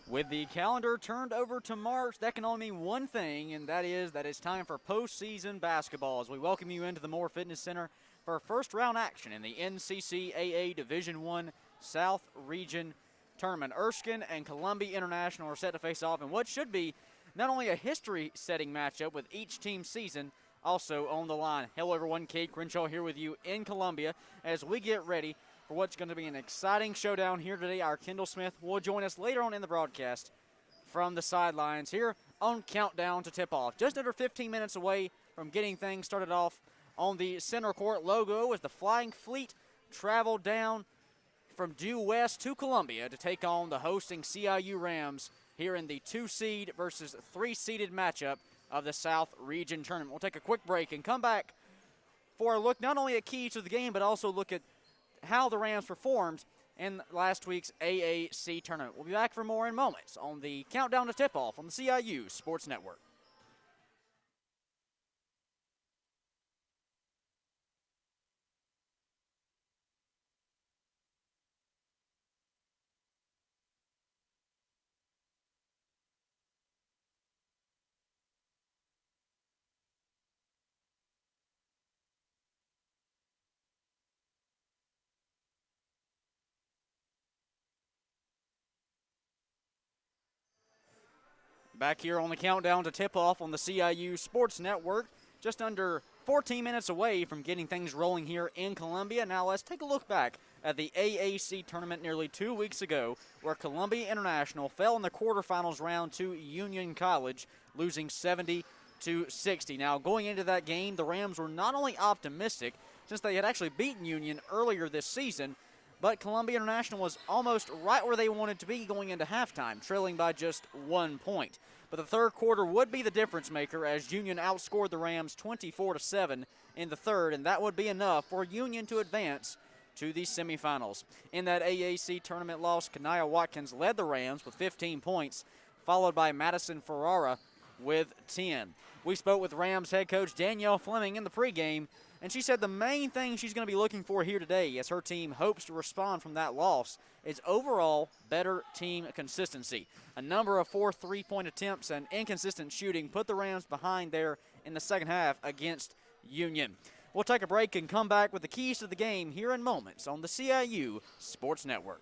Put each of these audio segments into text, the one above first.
With the calendar turned over to March, that can only mean one thing, and that is that it's time for postseason basketball as we welcome you into the Moore Fitness Center for first round action in the NCCAA Division I South Region Tournament. Erskine and Columbia International are set to face off in what should be not only a history-setting matchup with each team's season also on the line. Hello everyone, Cade Crenshaw here with you in Columbia as we get ready for what's going to be an exciting showdown here today. Our Kendall Smith will join us later on in the broadcast from the sidelines here on Countdown to Tip-Off. Just under 15 minutes away from getting things started off on the center court logo as the Flying Fleet traveled down from due west to Columbia to take on the hosting CIU Rams here in the 2-seed versus 3-seeded matchup of the South Region Tournament. We'll take a quick break and come back for a look not only at keys to the game, but also look at how the Rams performed in last week's AAC tournament. We'll be back for more in moments on the Countdown to Tip-Off on the CIU Sports Network. Back here on the Countdown to Tip-Off on the CIU Sports Network, just under 14 minutes away from getting things rolling here in Columbia. Now let's take a look back at the AAC tournament nearly 2 weeks ago, where Columbia International fell in the quarterfinals round to Union College, losing 70-60. Now going into that game, the Rams were not only optimistic, since they had actually beaten Union earlier this season, but Columbia International was almost right where they wanted to be going into halftime, trailing by just 1 point. But the third quarter would be the difference maker as Union outscored the Rams 24-7 in the third, and that would be enough for Union to advance to the semifinals. In that AAC tournament loss, Kanaya Watkins led the Rams with 15 points, followed by Madison Ferrara with 10. We spoke with Rams head coach Danielle Fleming in the pregame, and she said the main thing she's going to be looking for here today as her team hopes to respond from that loss is overall better team consistency. A number of 4 3-point attempts and inconsistent shooting put the Rams behind there in the second half against Union. We'll take a break and come back with the keys to the game here in moments on the CIU Sports Network.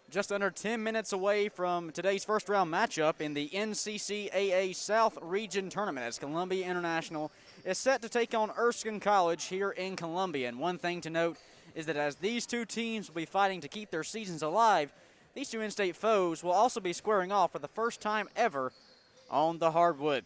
Just under 10 minutes away from today's first round matchup in the NCCAA South Region Tournament as Columbia International is set to take on Erskine College here in Columbia. And one thing to note is that as these two teams will be fighting to keep their seasons alive, these two in-state foes will also be squaring off for the first time ever on the hardwood.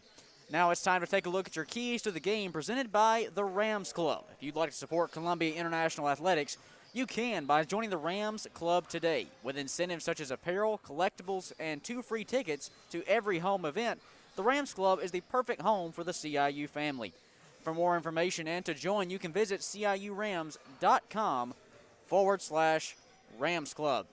Now it's time to take a look at your keys to the game presented by the Rams Club. If you'd like to support Columbia International Athletics, you can by joining the Rams Club today. With incentives such as apparel, collectibles, and 2 free tickets to every home event, the Rams Club is the perfect home for the CIU family. For more information and to join, you can visit CIURams.com/Rams Club.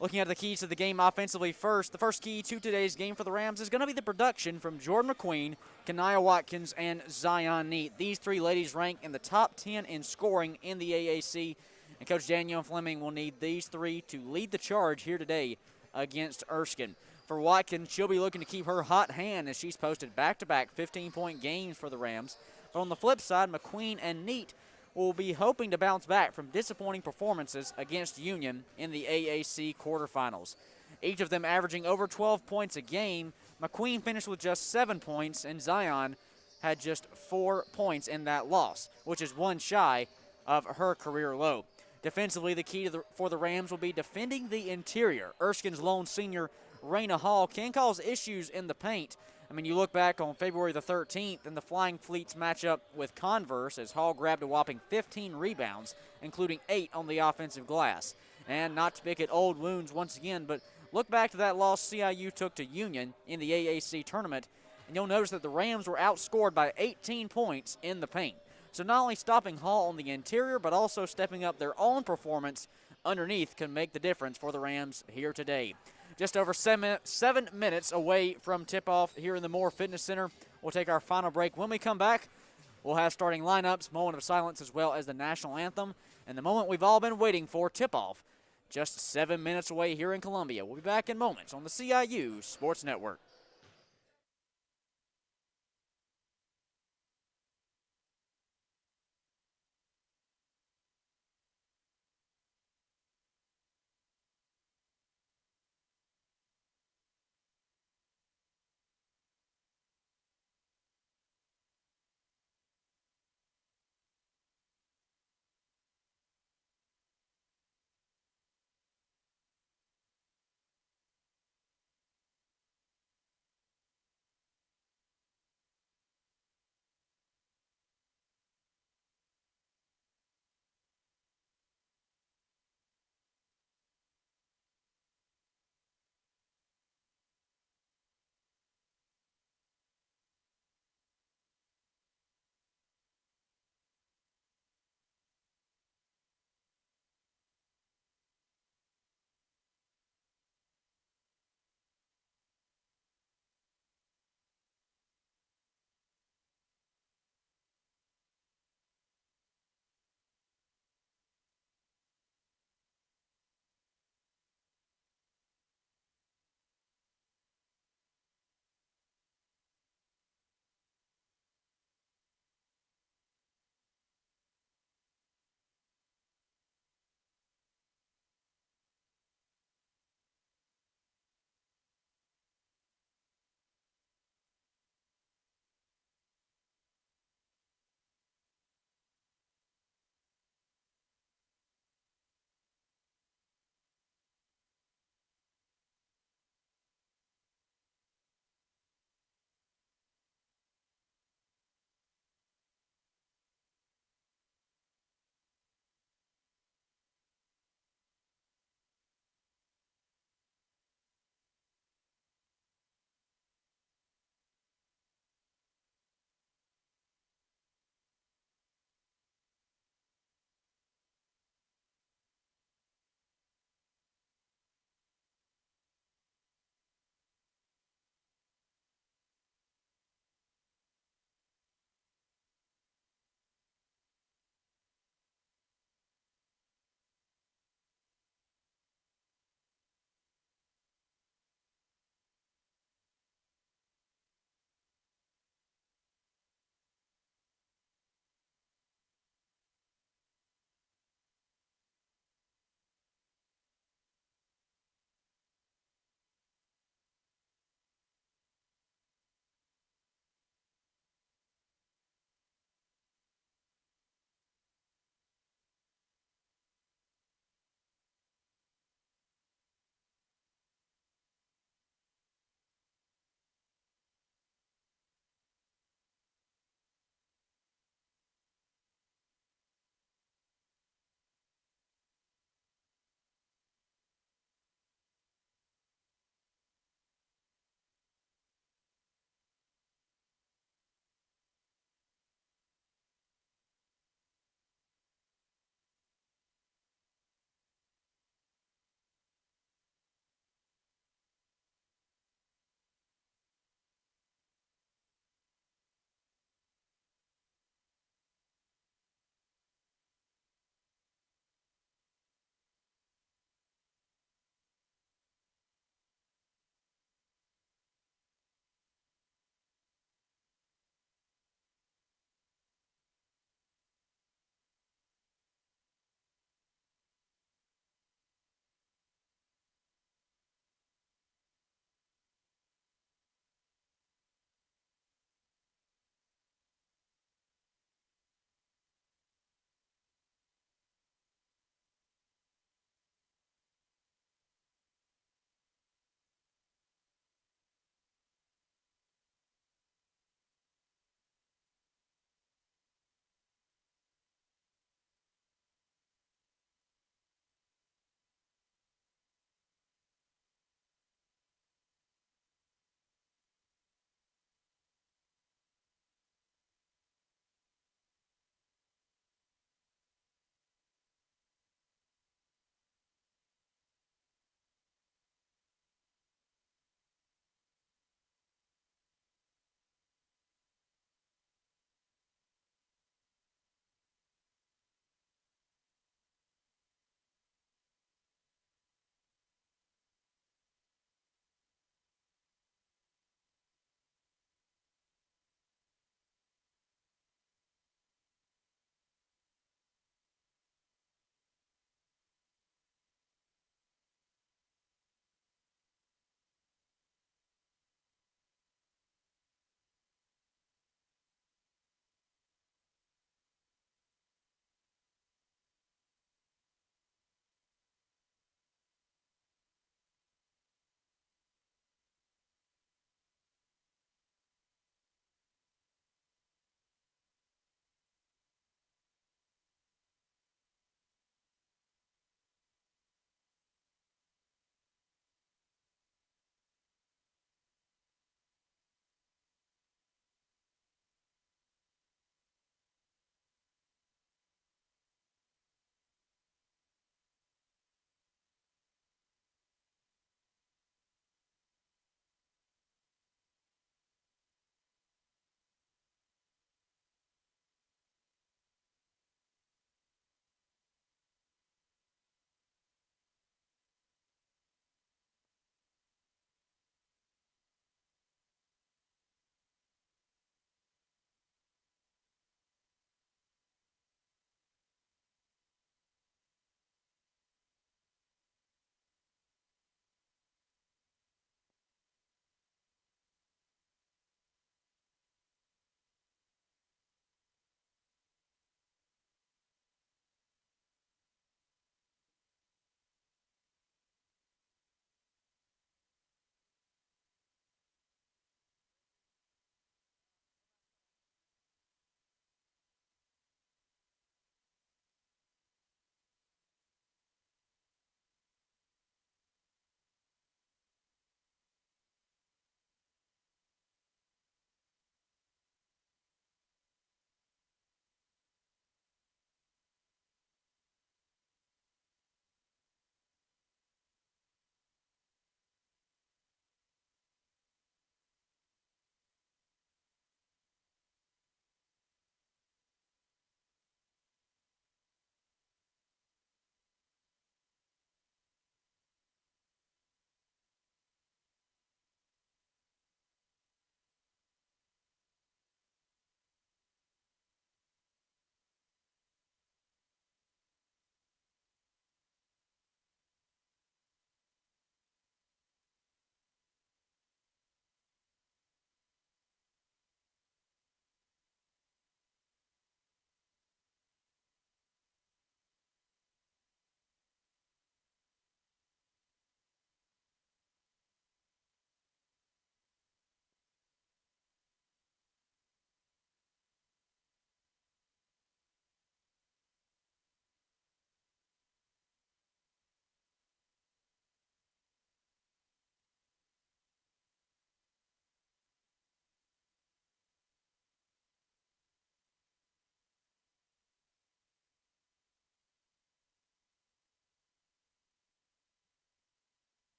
Looking at the keys to the game offensively first, the first key to today's game for the Rams is going to be the production from Jordan McQueen, Kanaya Watkins, and Zion Neat. These 3 ladies rank in the top 10 in scoring in the AAC, and Coach Danielle Fleming will need these 3 to lead the charge here today against Erskine. For Watkins, she'll be looking to keep her hot hand as she's posted back-to-back 15-point games for the Rams. But on the flip side, McQueen and Neat will be hoping to bounce back from disappointing performances against Union in the AAC quarterfinals. Each of them averaging over 12 points a game. McQueen finished with just 7 points, and Zion had just 4 points in that loss, which is one shy of her career low. Defensively, the key for the Rams will be defending the interior. Erskine's lone senior, Raina Hall, can cause issues in the paint. I mean, you look back on February the 13th and the Flying Fleets matchup with Converse as Hall grabbed a whopping 15 rebounds, including 8 on the offensive glass. And not to pick at old wounds once again, but look back to that loss CIU took to Union in the AAC tournament, and you'll notice that the Rams were outscored by 18 points in the paint. So not only stopping Hall on the interior, but also stepping up their own performance underneath can make the difference for the Rams here today. Just over 7 minutes away from tip-off here in the Moore Fitness Center. We'll take our final break. When we come back, we'll have starting lineups, moment of silence, as well as the national anthem, and the moment we've all been waiting for, tip-off. Just 7 minutes away here in Columbia. We'll be back in moments on the CIU Sports Network.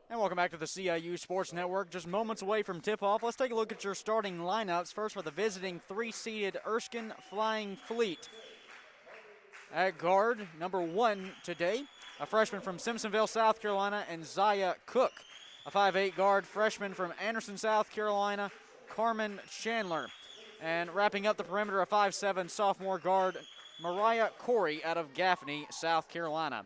And welcome back to the CIU Sports Network. Just moments away from tip-off, let's take a look at your starting lineups. First for the visiting 3-seeded Erskine Flying Fleet. At guard, number 1 today, a freshman from Simpsonville, South Carolina, and Zaya Cook. A 5'8" guard, freshman from Anderson, South Carolina, Carmen Chandler. And wrapping up the perimeter, a 5'7" sophomore guard, Mariah Corey out of Gaffney, South Carolina.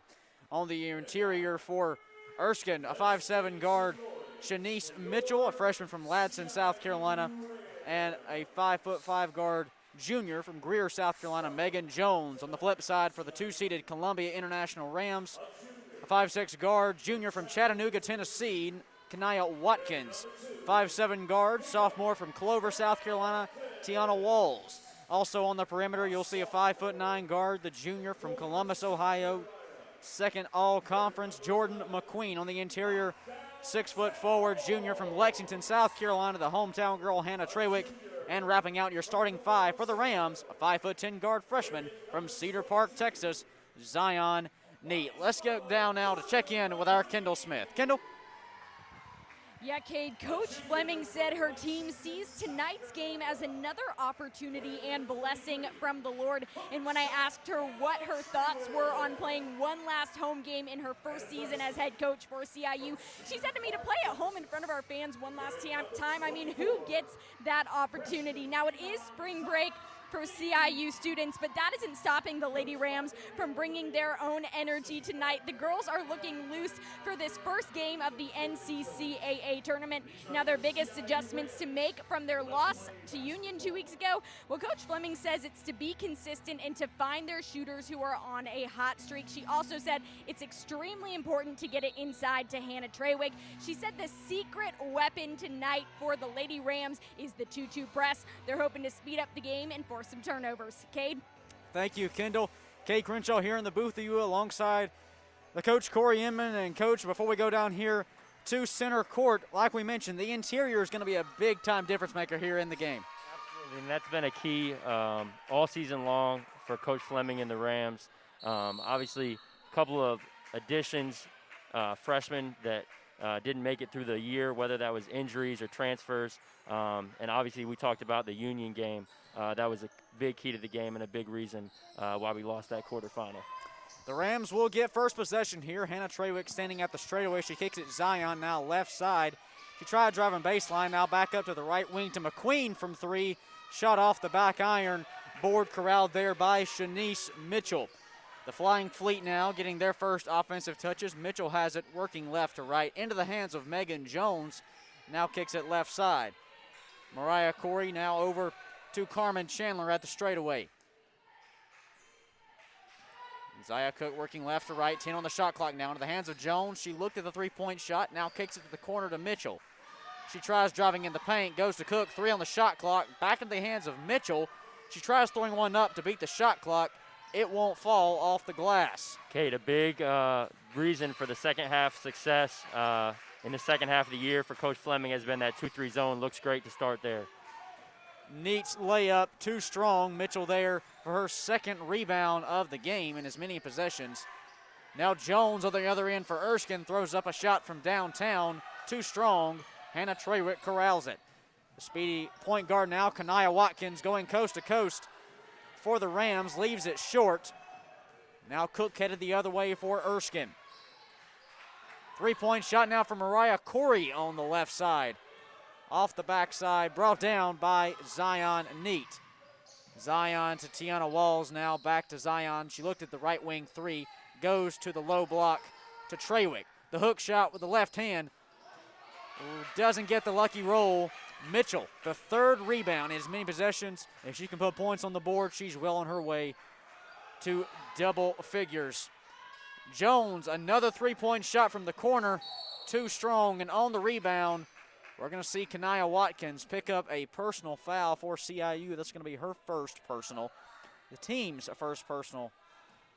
On the interior for Erskine, a 5'7" guard, Shanice Mitchell, a freshman from Ladson, South Carolina, and a 5'5" guard, junior from Greer, South Carolina, Megan Jones. On the flip side for the 2-seeded Columbia International Rams, a 5'6" guard, junior from Chattanooga, Tennessee, Kanaya Watkins. 5'7" guard, sophomore from Clover, South Carolina, Tiana Walls. Also on the perimeter, you'll see a 5'9" guard, the junior from Columbus, Ohio, second all-conference, Jordan McQueen. On the interior, 6-foot forward, junior from Lexington, South Carolina, the hometown girl, Hannah Trawick. And wrapping out your starting 5 for the Rams, a 5'10" guard freshman from Cedar Park, Texas, Zion Neat. Let's go down now to check in with our Kendall Smith. Kendall? Yeah, Cade, Coach Fleming said her team sees tonight's game as another opportunity and blessing from the Lord. And when I asked her what her thoughts were on playing one last home game in her first season as head coach for CIU, she said to me, to play at home in front of our fans one last time, I mean, who gets that opportunity? Now, it is spring break for CIU students, but that isn't stopping the Lady Rams from bringing their own energy tonight. The girls are looking loose for this first game of the NCCAA tournament. Now, their biggest adjustments to make from their loss to Union 2 weeks ago, well, Coach Fleming says it's to be consistent and to find their shooters who are on a hot streak. She also said it's extremely important to get it inside to Hannah Trawick. She said the secret weapon tonight for the Lady Rams is the 2-2 press. They're hoping to speed up the game and force some turnovers. Cade? Thank you, Kendall. Cade Crenshaw here in the booth with you alongside the coach, Corey Inman. And, Coach, before we go down here to center court, like we mentioned, the interior is going to be a big-time difference maker here in the game. Absolutely, and that's been a key all season long for Coach Fleming and the Rams. Obviously, a couple of additions, freshmen that didn't make it through the year, whether that was injuries or transfers. And obviously, we talked about the Union game. That was a big key to the game and a big reason why we lost that quarterfinal. The Rams will get first possession here. Hannah Trawick standing at the straightaway. She kicks it Zion now left side. She tried driving baseline, now back up to the right wing to McQueen from 3. Shot off the back iron. Board corralled there by Shanice Mitchell. The Flying Fleet now getting their first offensive touches. Mitchell has it working left to right into the hands of Megan Jones. Now kicks it left side. Mariah Corey now over to Carmen Chandler at the straightaway. Zaya Cook working left to right, 10 on the shot clock now into the hands of Jones. She looked at the three-point shot, now kicks it to the corner to Mitchell. She tries driving in the paint, goes to Cook, 3 on the shot clock, back into the hands of Mitchell. She tries throwing one up to beat the shot clock. It won't fall off the glass. Kate, a big reason for the second half success in the second half of the year for Coach Fleming has been that 2-3 zone. Looks great to start there. Neat's layup, too strong. Mitchell there for her second rebound of the game in as many possessions. Now Jones on the other end for Erskine throws up a shot from downtown. Too strong. Hannah Trawick corrals it. The speedy point guard now, Kanaya Watkins, going coast to coast for the Rams, leaves it short. Now Cook headed the other way for Erskine. Three-point shot now from Mariah Corey on the left side. Off the backside, brought down by Zion Neat. Zion to Tiana Walls now, back to Zion. She looked at the right wing 3, goes to the low block to Trawick. The hook shot with the left hand. Doesn't get the lucky roll. Mitchell, the third rebound in as many possessions. If she can put points on the board, she's well on her way to double figures. Jones, another three-point shot from the corner. Too strong, and on the rebound, we're going to see Kanaya Watkins pick up a personal foul for CIU. That's going to be her first personal. The team's first personal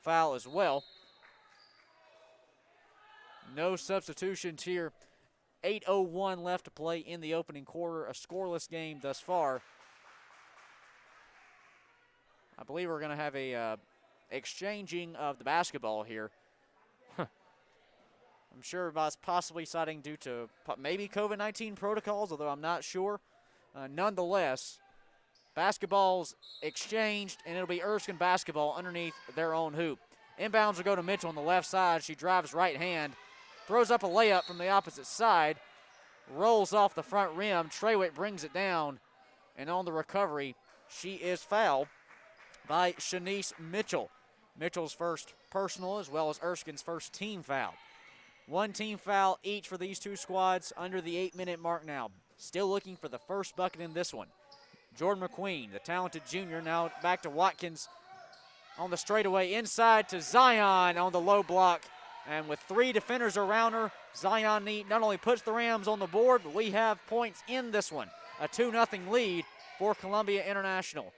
foul as well. No substitutions here. 8:01 left to play in the opening quarter. A scoreless game thus far. I believe we're going to have a exchanging of the basketball here. I'm sure about possibly citing due to maybe COVID-19 protocols, although I'm not sure. Nonetheless, basketball's exchanged, and it'll be Erskine basketball underneath their own hoop. Inbounds will go to Mitchell on the left side. She drives right hand, throws up a layup from the opposite side, rolls off the front rim. Trawick brings it down, and on the recovery, she is fouled by Shanice Mitchell. Mitchell's first personal as well as Erskine's first team foul. One team foul each for these two squads under the 8-minute mark now. Still looking for the first bucket in this one. Jordan McQueen, the talented junior, now back to Watkins on the straightaway inside to Zion on the low block. And with 3 defenders around her, Zion Neat not only puts the Rams on the board, but we have points in this one. A 2-0 lead for Columbia International.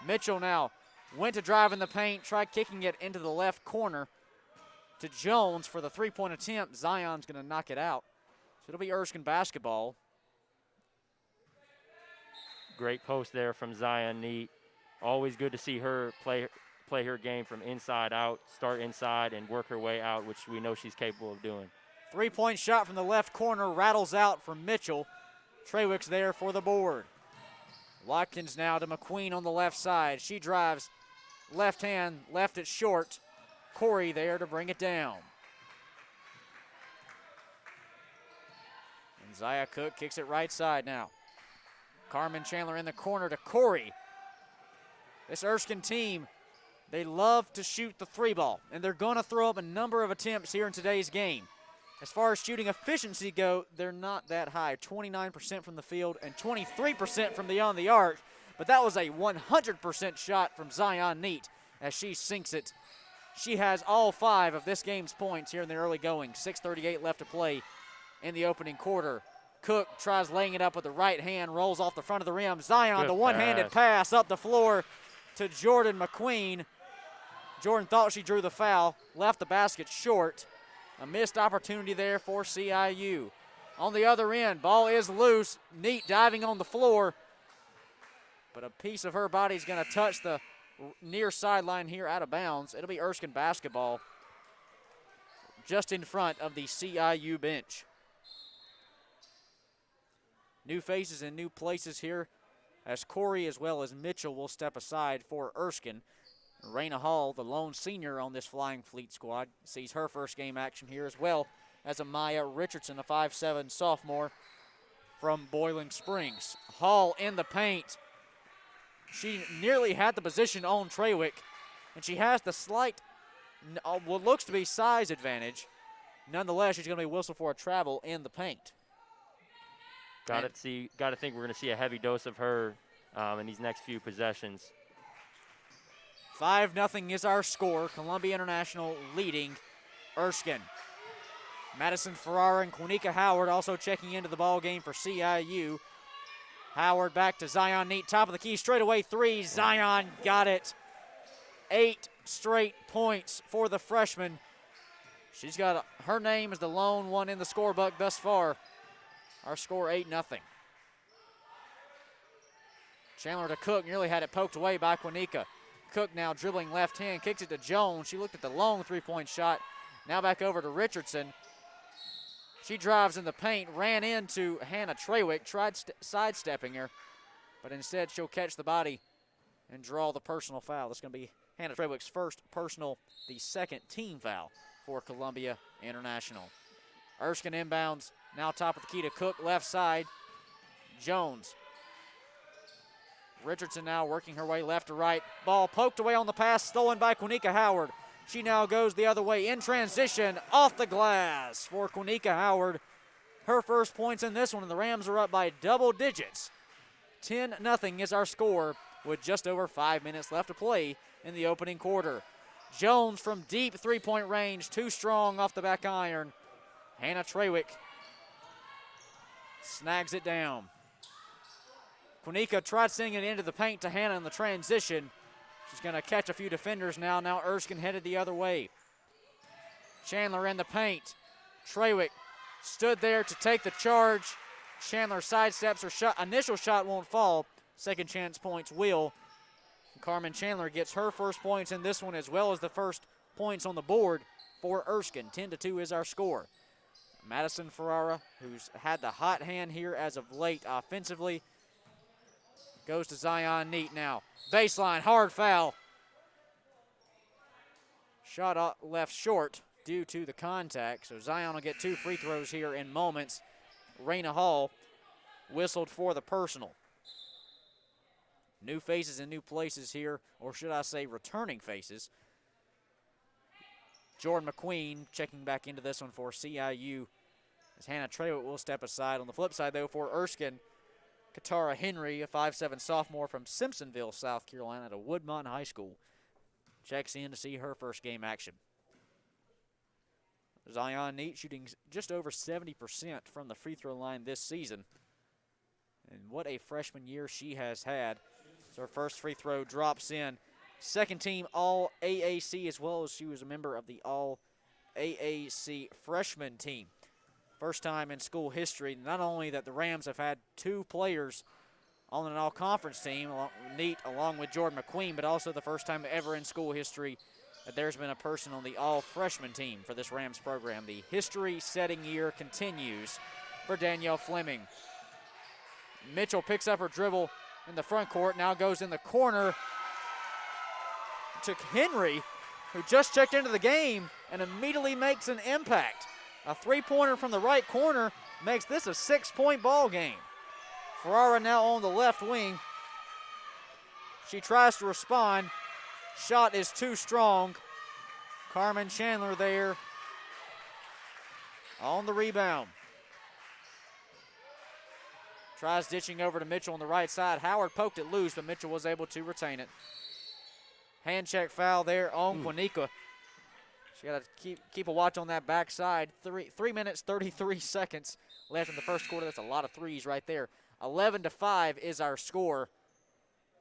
Mitchell now went to drive in the paint, tried kicking it into the left corner to Jones for the 3-point attempt. Zion's going to knock it out. So it'll be Erskine basketball. Great post there from Zion Neat. Always good to see her play her game from inside out, start inside and work her way out, which we know she's capable of doing. 3-point shot from the left corner rattles out from Mitchell. Trawick's there for the board. Watkins now to McQueen on the left side. She drives left hand, left it short. Corey there to bring it down. And Zaya Cook kicks it right side now. Carmen Chandler in the corner to Corey. This Erskine team, they love to shoot the 3-ball, and they're going to throw up a number of attempts here in today's game. As far as shooting efficiency go, they're not that high. 29% from the field and 23% from beyond the arc. But that was a 100% shot from Zion Neat as she sinks it. She has all 5 of this game's points here in the early going. 6:38 left to play in the opening quarter. Cook tries laying it up with the right hand, rolls off the front of the rim. Zion, Good the one-handed pass up the floor to Jordan McQueen. Jordan thought she drew the foul, left the basket short. A missed opportunity there for CIU. On the other end, ball is loose. Neat diving on the floor, but a piece of her body is going to touch the near sideline here out of bounds. It'll be Erskine basketball just in front of the CIU bench. New faces and new places here as Corey as well as Mitchell will step aside for Erskine. Raina Hall, the lone senior on this Flying Fleet squad, sees her first game action here, as well as Amaya Richardson, a 5'7" sophomore from Boiling Springs. Hall in the paint. She nearly had the position on Trawick, and she has the slight, what looks to be size advantage. Nonetheless, she's going to be whistled for a travel in the paint. Got to think we're going to see a heavy dose of her in these next few possessions. 5-0 is our score. Columbia International leading Erskine. Madison Ferrara and Quanika Howard also checking into the ball game for CIU. Howard back to Zion Neat, top of the key, straightaway 3. Zion got it. 8 straight points for the freshman. She's got her name is the lone one in the scorebook thus far. Our score 8-0. Chandler to Cook, nearly had it poked away by Quanika. Cook now dribbling left hand, kicks it to Jones. She looked at the long 3-point shot. Now back over to Richardson. She drives in the paint, ran into Hannah Trawick, tried sidestepping her, but instead she'll catch the body and draw the personal foul. That's going to be Hannah Trawick's first personal, the second team foul for Columbia International. Erskine inbounds, now top of the key to Cook, left side. Jones. Richardson now working her way left to right. Ball poked away on the pass, stolen by Quanika Howard. She now goes the other way in transition, off the glass for Quanika Howard. Her first points in this one, and the Rams are up by double digits. 10-0 is our score with just over 5 minutes left to play in the opening quarter. Jones from deep 3-point range, too strong off the back iron. Hannah Trawick snags it down. Quanika tried sending it into the paint to Hannah in the transition. She's going to catch a few defenders now. Now Erskine headed the other way. Chandler in the paint. Trawick stood there to take the charge. Chandler sidesteps her shot. Initial shot won't fall. Second chance points will. Carmen Chandler gets her first points in this one as well as the first points on the board for Erskine. 10-2 is our score. Madison Ferrara, who's had the hot hand here as of late offensively, goes to Zion Neat now. Baseline, hard foul. Shot left short due to the contact, so Zion will get 2 free throws here in moments. Raina Hall whistled for the personal. New faces and new places here, or should I say returning faces. Jordan McQueen checking back into this one for CIU as Hannah Trewitt will step aside. On the flip side, though, for Erskine, Katara Henry, a 5'7" sophomore from Simpsonville, South Carolina, at a Woodmont High School, checks in to see her first game action. Zion Neat shooting just over 70% from the free throw line this season. And what a freshman year she has had. So her first free throw drops in. Second team All-AAC, as well as she was a member of the All-AAC freshman team. First time in school history, not only that the Rams have had 2 players on an all-conference team, Neat along with Jordan McQueen, but also the first time ever in school history that there's been a person on the all-freshman team for this Rams program. The history-setting year continues for Danielle Fleming. Mitchell picks up her dribble in the front court, now goes in the corner to Henry, who just checked into the game and immediately makes an impact. A 3-pointer from the right corner makes this a 6-point ball game. Ferrara now on the left wing. She tries to respond. Shot is too strong. Carmen Chandler there on the rebound. Tries ditching over to Mitchell on the right side. Howard poked it loose, but Mitchell was able to retain it. Hand check foul there on Quanika. She got to keep a watch on that backside. 3 minutes, 33 seconds left in the first quarter. That's a lot of threes right there. 11-5 is our score.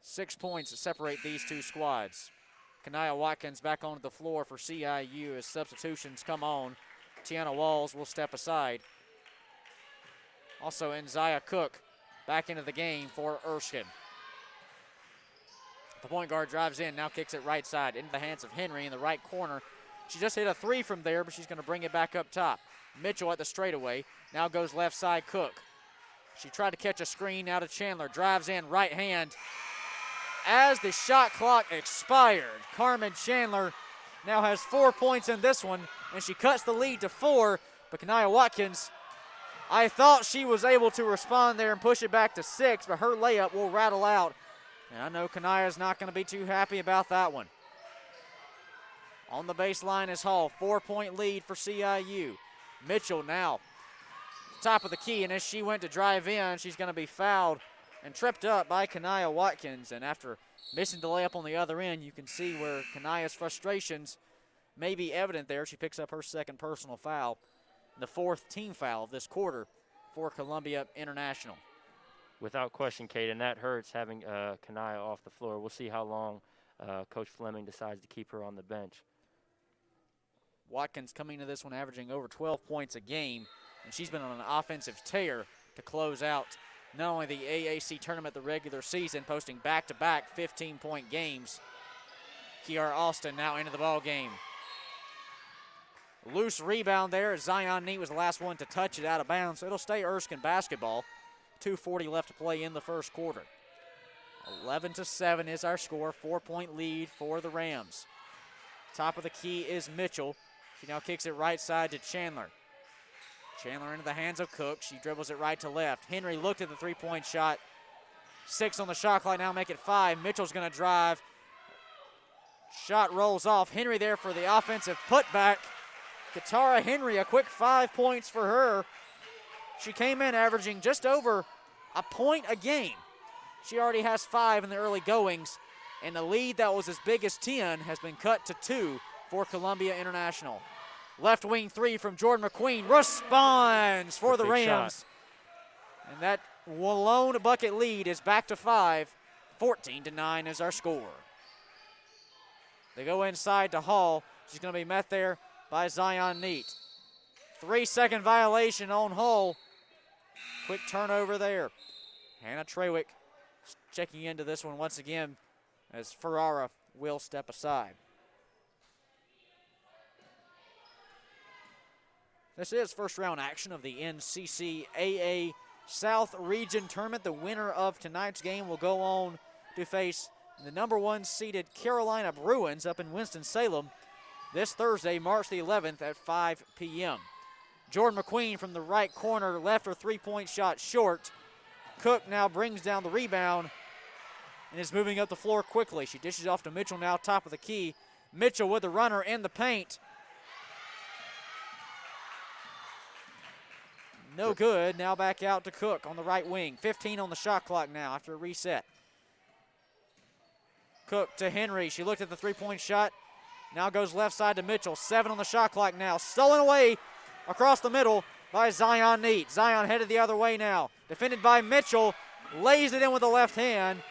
6 points to separate these two squads. Kanaya Watkins back onto the floor for CIU as substitutions come on. Tiana Walls will step aside. Also, Nzia Cook back into the game for Erskine. The point guard drives in, now kicks it right side into the hands of Henry in the right corner. She just hit a 3 from there, but she's going to bring it back up top. Mitchell at the straightaway, now goes left side Cook. She tried to catch a screen, now to Chandler, drives in, right hand. As the shot clock expired, Carmen Chandler now has 4 points in this one, and she cuts the lead to 4, but Kanaya Watkins, I thought she was able to respond there and push it back to 6, but her layup will rattle out. And I know Kanaya's not going to be too happy about that one. On the baseline is Hall, 4-point lead for CIU. Mitchell now, top of the key, and as she went to drive in, she's going to be fouled and tripped up by Kanaya Watkins. And after missing the layup on the other end, you can see where Kanaya's frustrations may be evident there. She picks up her second personal foul, the 4th team foul of this quarter for Columbia International. Without question, Kate, and that hurts having Kanaya off the floor. We'll see how long Coach Fleming decides to keep her on the bench. Watkins coming to this one averaging over 12 points a game, and she's been on an offensive tear to close out not only the AAC tournament the regular season, posting back-to-back 15-point games. Kiara Austin now into the ball game. Loose rebound there as Zion Neat was the last one to touch it out of bounds, so it'll stay Erskine basketball. 2:40 left to play in the first quarter. 11-7 is our score, 4-point lead for the Rams. Top of the key is Mitchell. She now kicks it right side to Chandler. Chandler into the hands of Cook. She dribbles it right to left. Henry looked at the 3-point shot. 6 on the shot clock, now make it 5. Mitchell's going to drive. Shot rolls off. Henry there for the offensive putback. Katara Henry, a quick 5 points for her. She came in averaging just over a point a game. She already has 5 in the early goings, and the lead that was as big as 10 has been cut to 2 for Columbia International. Left wing 3 from Jordan McQueen, responds for the Rams. Shot. And that lone bucket lead is back to 5. 14-9 is our score. They go inside to Hall. She's going to be met there by Zion Neat. 3-second violation on Hall. Quick turnover there. Hannah Trewitt checking into this one once again as Ferrara will step aside. This is first round action of the NCCAA South Region Tournament. The winner of tonight's game will go on to face the number 1 seeded Carolina Bruins up in Winston-Salem this Thursday, March the 11th at 5 p.m. Jordan McQueen from the right corner left her three-point shot short. Cook now brings down the rebound and is moving up the floor quickly. She dishes off to Mitchell now, top of the key. Mitchell with the runner in the paint. No good. Now back out to Cook on the right wing. 15 on the shot clock now after a reset. Cook to Henry. She looked at the three-point shot. Now goes left side to Mitchell. 7 on the shot clock now. Stolen away across the middle by Zion Neat. Zion headed the other way now. Defended by Mitchell. Lays it in with the left hand.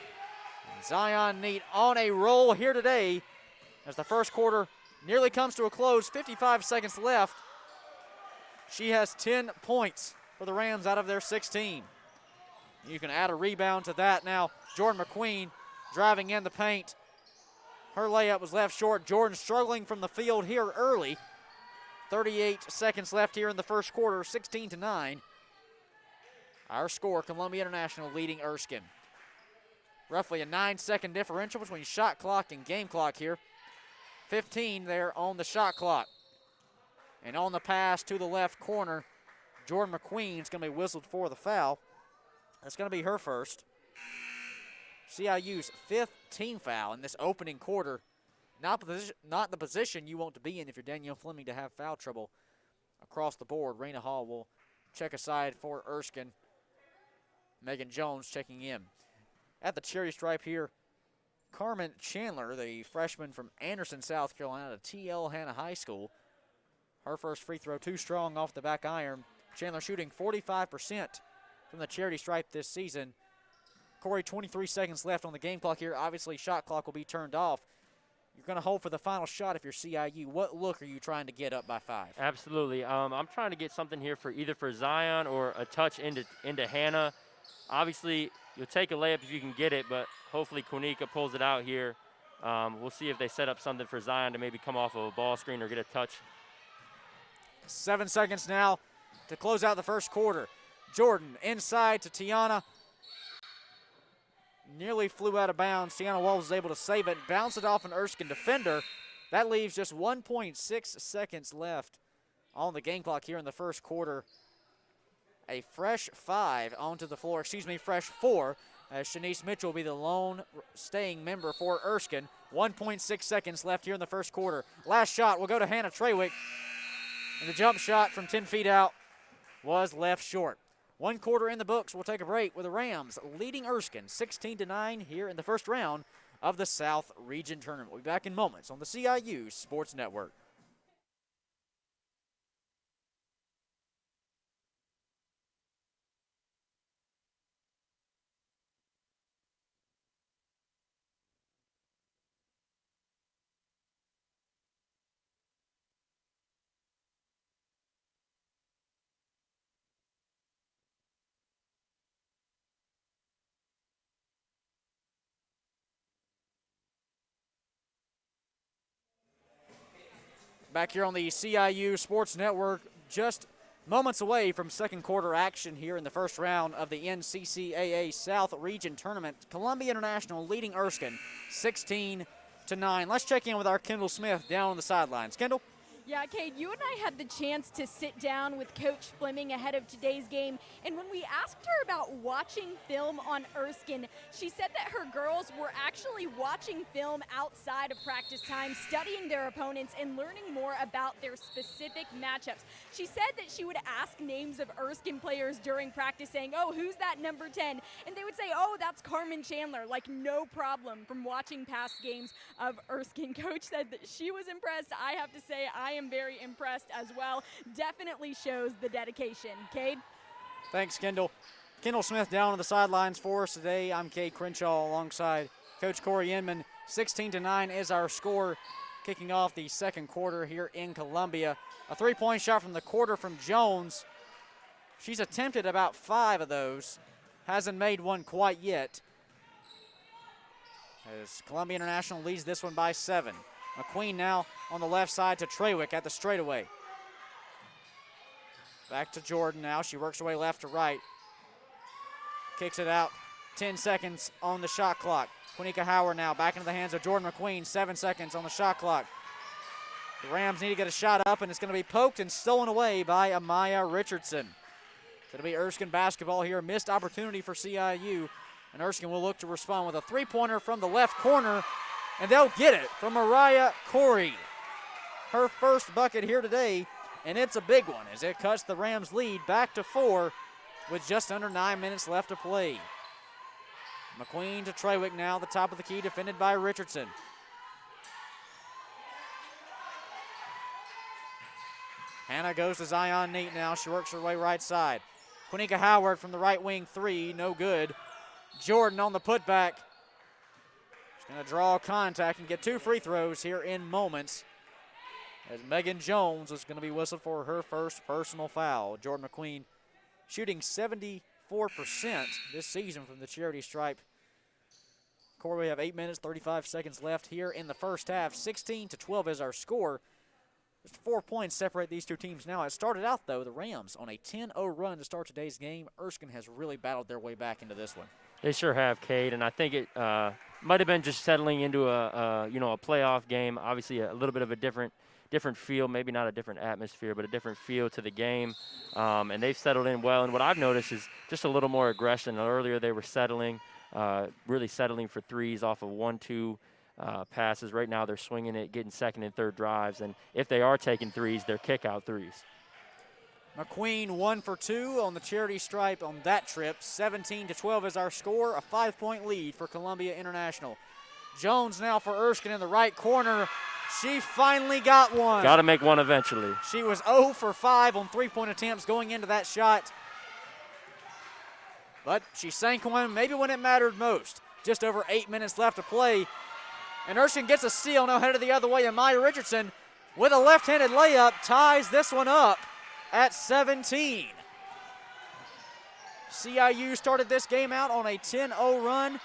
And Zion Neat on a roll here today as the first quarter nearly comes to a close. 55 seconds left. She has 10 points for the Rams out of their 16. You can add a rebound to that now. Jordan McQueen driving in the paint. Her layup was left short. Jordan struggling from the field here early. 38 seconds left here in the first quarter, 16-9. Our score, Columbia International leading Erskine. Roughly a 9-second differential between shot clock and game clock here. 15 there on the shot clock. And on the pass to the left corner, Jordan McQueen's going to be whistled for the foul. That's going to be her first. CIU's 5th team foul in this opening quarter. Not the position you want to be in if you're Danielle Fleming to have foul trouble across the board. Raina Hall will check aside for Erskine. Megan Jones checking in. At the charity stripe here, Carmen Chandler, the freshman from Anderson, South Carolina, to TL Hanna High School. Her first free throw too strong off the back iron. Chandler shooting 45% from the charity stripe this season. Corey, 23 seconds left on the game clock here. Obviously, shot clock will be turned off. You're going to hold for the final shot if you're CIU. What look are you trying to get up by 5? Absolutely. I'm trying to get something here for either for Zion or a touch into Hannah. Obviously, you'll take a layup if you can get it, but hopefully Quenica pulls it out here. We'll see if they set up something for Zion to maybe come off of a ball screen or get a touch. 7 seconds now to close out the first quarter. Jordan inside to Tiana. Nearly flew out of bounds. Tiana Walls was able to save it, bounce it off an Erskine defender. That leaves just 1.6 seconds left on the game clock here in the first quarter. A fresh 5 onto the floor, fresh 4, as Shanice Mitchell will be the lone staying member for Erskine. 1.6 seconds left here in the first quarter. Last shot will go to Hannah Trawick. And the jump shot from 10 feet out was left short. 1 quarter in the books. We'll take a break with the Rams leading Erskine 16-9 here in the first round of the South Region Tournament. We'll be back in moments on the CIU Sports Network. Back here on the CIU Sports Network, just moments away from second quarter action here in the first round of the NCCAA South Region Tournament. Columbia International leading Erskine 16-9. Let's check in with our Kendall Smith down on the sidelines. Kendall? Yeah, Cade, you and I had the chance to sit down with Coach Fleming ahead of today's game, and when we asked her about watching film on Erskine, she said that her girls were actually watching film outside of practice time, studying their opponents and learning more about their specific matchups. She said that she would ask names of Erskine players during practice, saying, oh, who's that number 10? And they would say, oh, that's Carmen Chandler, like no problem from watching past games of Erskine. Coach said that she was impressed. I have to say, I am very impressed as well. Definitely shows the dedication. Cade? Thanks, Kendall. Kendall Smith down on the sidelines for us today. I'm Cade Crenshaw alongside Coach Corey Inman. 16-9 is our score, kicking off the second quarter here in Columbia. A three-point shot from the quarter from Jones. She's attempted about 5 of those. Hasn't made one quite yet. As Columbia International leads this one by 7. McQueen now on the left side to Trawick at the straightaway. Back to Jordan now. She works her way left to right. Kicks it out. 10 seconds on the shot clock. Quinnica Howard now back into the hands of Jordan McQueen. 7 seconds on the shot clock. The Rams need to get a shot up, and it's going to be poked and stolen away by Amaya Richardson. It'll be Erskine basketball here. Missed opportunity for CIU. And Erskine will look to respond with a three-pointer from the left corner. And they'll get it from Mariah Corey. Her first bucket here today. And it's a big one as it cuts the Rams' lead back to 4 with just under 9 minutes left to play. McQueen to Trawick now, the top of the key, defended by Richardson. Hannah goes to Zion Neat now. She works her way right side. Quinnica Howard from the right wing, 3, no good. Jordan on the putback. She's going to draw contact and get 2 free throws here in moments, as Megan Jones is going to be whistled for her first personal foul. Jordan McQueen shooting 74% this season from the charity stripe. Corey, we have 8 minutes, 35 seconds left here in the first half. 16-12 is our score. Just 4 points separate these two teams now. It started out, though, the Rams on a 10-0 run to start today's game. Erskine has really battled their way back into this one. They sure have, Cade, and I think it might have been just settling into a playoff game. Obviously, a little bit of a different feel, maybe not a different atmosphere, but a different feel to the game. And they've settled in well. And what I've noticed is just a little more aggression. Earlier, they were really settling for threes off of 1-2 passes. Right now, they're swinging it, getting second and third drives. And if they are taking threes, they're kick-out threes. McQueen 1 for 2 on the charity stripe on that trip. 17-12 is our score, a 5-point lead for Columbia International. Jones now for Erskine in the right corner. She finally got one. Got to make one eventually. She was 0 for 5 on three-point attempts going into that shot. But she sank one maybe when it mattered most. Just over 8 minutes left to play. And Erskine gets a steal, now headed the other way. And Maya Richardson with a left-handed layup ties this one up at 17. CIU started this game out on a 10-0 run.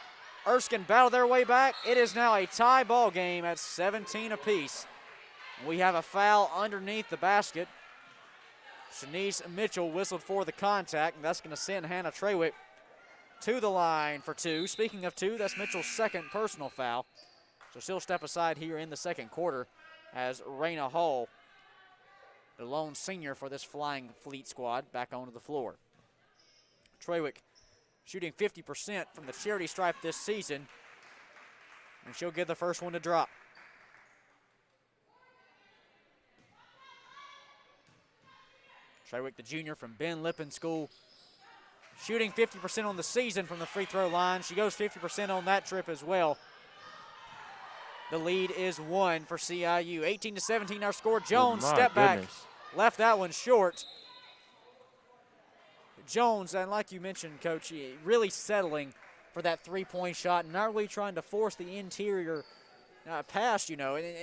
Erskine battled their way back. It is now a tie ball game at 17 apiece. We have a foul underneath the basket. Shanice Mitchell whistled for the contact, and that's going to send Hannah Trawick to the line for 2. Speaking of 2, that's Mitchell's second personal foul. So she'll step aside here in the second quarter as Raina Hall, the lone senior for this Flying Fleet squad, back onto the floor. Trawick shooting 50% from the charity stripe this season, and she'll get the first one to drop. Trawick, the junior from Ben Lippen School, shooting 50% on the season from the free throw line. She goes 50% on that trip as well. The lead is 1 for CIU. 18-17 our score. Jones, step back, left that one short. Jones, and like you mentioned, Coach, really settling for that three-point shot, not really trying to force the interior pass, And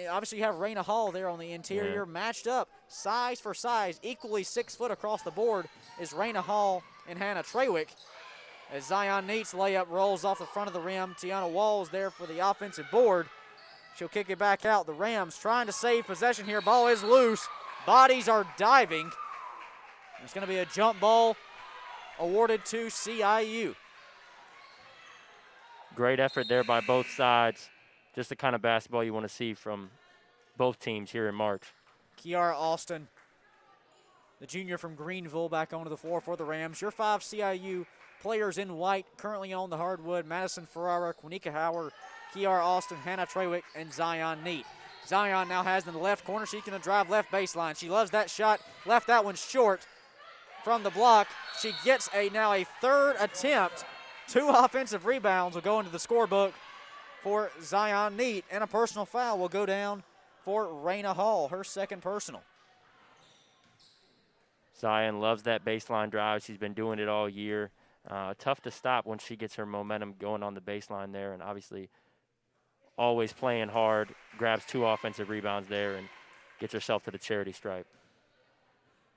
obviously you have Raina Hall there on the interior, matched up, size for size, equally 6 foot across the board is Raina Hall and Hannah Trawick. As Zion Neat's layup rolls off the front of the rim, Tiana Walls there for the offensive board. She'll kick it back out. The Rams trying to save possession here. Ball is loose. Bodies are diving. It's going to be a jump ball awarded to CIU. Great effort there by both sides. Just the kind of basketball you want to see from both teams here in March. Kiara Austin, the junior from Greenville, back onto the floor for the Rams. Your 5 CIU players in white currently on the hardwood: Madison Ferrara, Quinnica Howard, Kiara Austin, Hannah Trawick, and Zion Neat. Zion now has in the left corner. She's going to drive left baseline. She loves that shot. Left that one short from the block. She gets now a third attempt. 2 offensive rebounds will go into the scorebook for Zion Neat, and a personal foul will go down for Raina Hall, her second personal. Zion loves that baseline drive. She's been doing it all year. Tough to stop when she gets her momentum going on the baseline there, and obviously always playing hard, grabs 2 offensive rebounds there and gets herself to the charity stripe.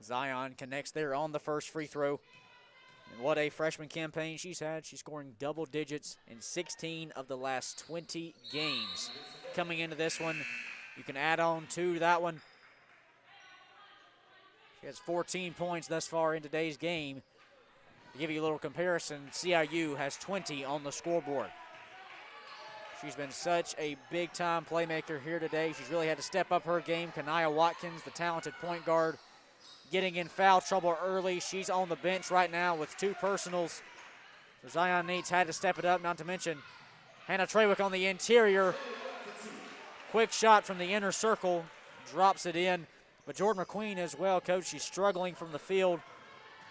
Zion connects there on the first free throw. And what a freshman campaign she's had. She's scoring double digits in 16 of the last 20 games. Coming into this one, you can add on to that one She has 14 points thus far in today's game. To give you a little comparison, CIU has 20 on the scoreboard. She's been such a big-time playmaker here today. She's really had to step up her game. Kanaya Watkins, the talented point guard, getting in foul trouble early. She's on the bench right now with 2 personals. So Zion Neats had to step it up, not to mention Hannah Trawick on the interior. Quick shot from the inner circle, drops it in. But Jordan McQueen as well, coach, she's struggling from the field.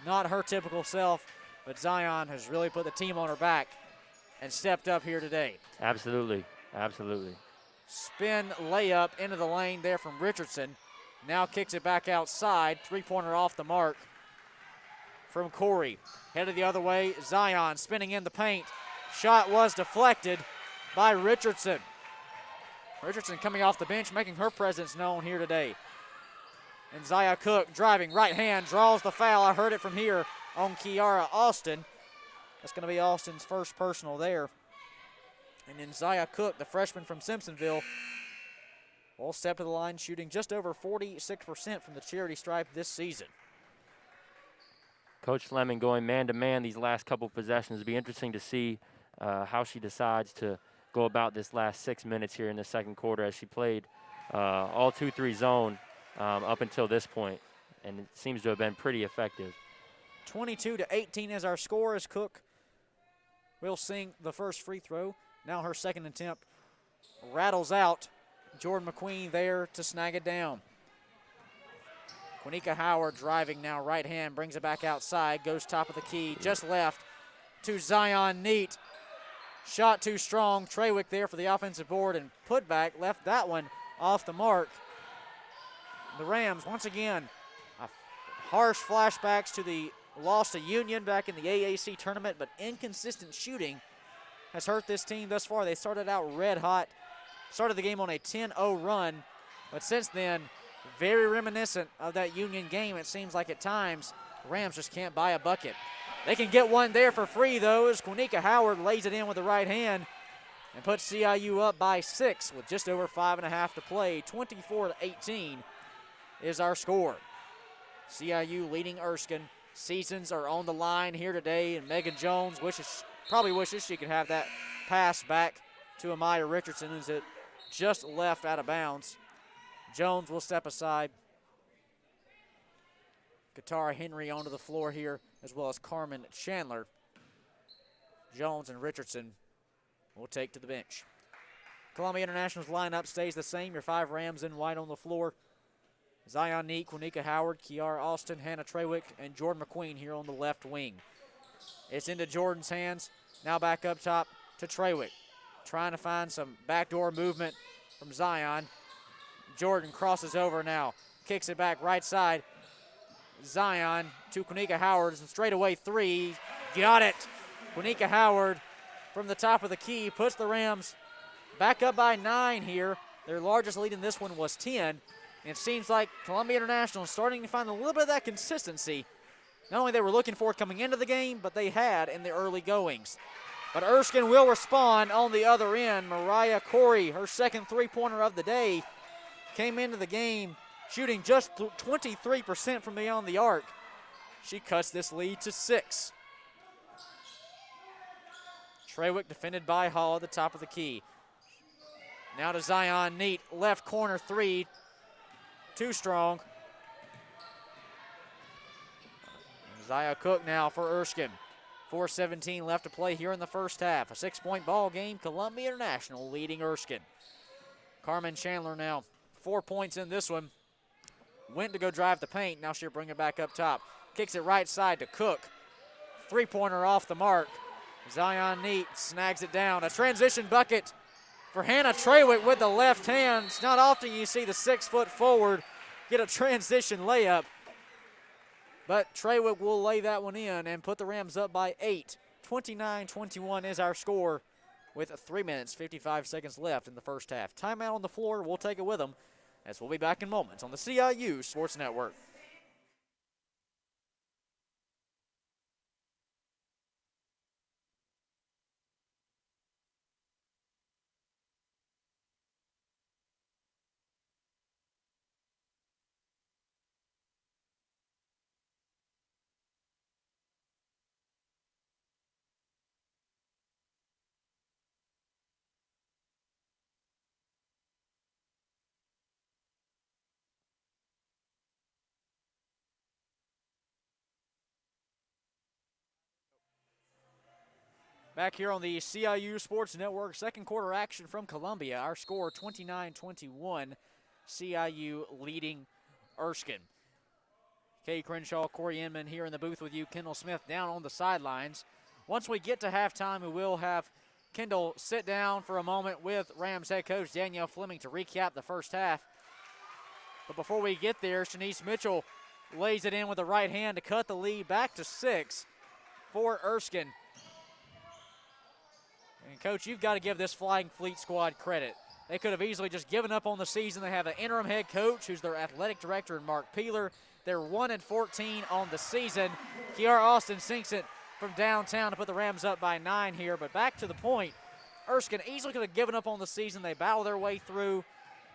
Not her typical self, but Zion has really put the team on her back and stepped up here today. Absolutely, absolutely. Spin layup into the lane there from Richardson. Now kicks it back outside. 3-pointer off the mark from Corey. Headed the other way, Zion spinning in the paint. Shot was deflected by Richardson. Richardson coming off the bench, making her presence known here today. And Zia Cook driving, right hand, draws the foul. I heard it from here on Kiara Austin. That's going to be Austin's first personal there. And then Zia Cook, the freshman from Simpsonville, will step to the line, shooting just over 46% from the charity stripe this season. Coach Fleming going man-to-man these last couple possessions. It'll be interesting to see how she decides to go about this last 6 minutes here in the second quarter, as she played all 2-3 zone up until this point, and it seems to have been pretty effective. 22-18 is our score, as Cook will sink the first free throw. Now her second attempt rattles out. Jordan McQueen there to snag it down. Quanika Howard driving now, right hand, brings it back outside, goes top of the key, just left to Zion Neat. Shot too strong. Trawick there for the offensive board, and put back, left that one off the mark. The Rams, once again, harsh flashbacks to the loss to Union back in the AAC tournament, but inconsistent shooting has hurt this team thus far. They started out red hot, started the game on a 10-0 run, but since then, very reminiscent of that Union game. It seems like at times, Rams just can't buy a bucket. They can get one there for free, though, as Quanika Howard lays it in with the right hand and puts CIU up by 6 with just over 5.5 to play. 24-18 is our score. CIU leading Erskine. Seasons are on the line here today, and Megan Jones probably wishes she could have that pass back to Amaya Richardson, as it just left out of bounds. Jones will step aside. Katara Henry onto the floor here, as well as Carmen Chandler. Jones and Richardson will take to the bench. Columbia International's lineup stays the same. Your 5 Rams in white on the floor. Zion Neat, Quanika Howard, Kiara Austin, Hannah Trawick, and Jordan McQueen here on the left wing. It's into Jordan's hands. Now back up top to Trawick. Trying to find some backdoor movement from Zion. Jordan crosses over now. Kicks it back right side. Zion to Quanika Howard. Straightaway 3. Got it. Quanika Howard from the top of the key puts the Rams back up by 9 here. Their largest lead in this one was 10. And it seems like Columbia International is starting to find a little bit of that consistency. Not only they were looking for it coming into the game, but they had in the early goings. But Erskine will respond on the other end. Mariah Corey, her second 3-pointer of the day, came into the game shooting just 23% from beyond the arc. She cuts this lead to 6. Trawick defended by Hall at the top of the key. Now to Zion Neat, left corner 3. Too strong. Zia Cook now for Erskine. 4:17 left to play here in the first half. A 6-point ball game. Columbia International leading Erskine. Carmen Chandler now 4 points in this one. Went to go drive the paint. Now she'll bring it back up top. Kicks it right side to Cook. 3-pointer off the mark. Zion Neat snags it down. A transition bucket for Hannah Trawick with the left hand. It's not often you see the 6-foot forward get a transition layup. But Trawick will lay that one in and put the Rams up by 8. 29-21 is our score with 3 minutes, 55 seconds left in the first half. Timeout on the floor. We'll take it with them, as we'll be back in moments on the CIU Sports Network. Back here on the CIU Sports Network, second quarter action from Columbia. Our score 29-21, CIU leading Erskine. Kay Crenshaw, Corey Inman here in the booth with you. Kendall Smith down on the sidelines. Once we get to halftime, we will have Kendall sit down for a moment with Rams head coach Danielle Fleming to recap the first half. But before we get there, Shanice Mitchell lays it in with the right hand to cut the lead back to 6 for Erskine. And, Coach, you've got to give this Flying Fleet squad credit. They could have easily just given up on the season. They have an interim head coach who's their athletic director in Mark Peeler. They're 1-14 on the season. Kiara Austin sinks it from downtown to put the Rams up by 9 here. But back to the point, Erskine easily could have given up on the season. They battle their way through.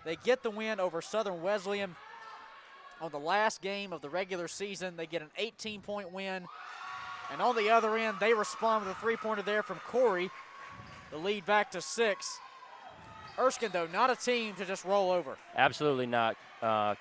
They get the win over Southern Wesleyan on the last game of the regular season. They get an 18-point win. And on the other end, they respond with a three-pointer there from Corey. The lead back to 6. Erskine, though, not a team to just roll over. Absolutely not,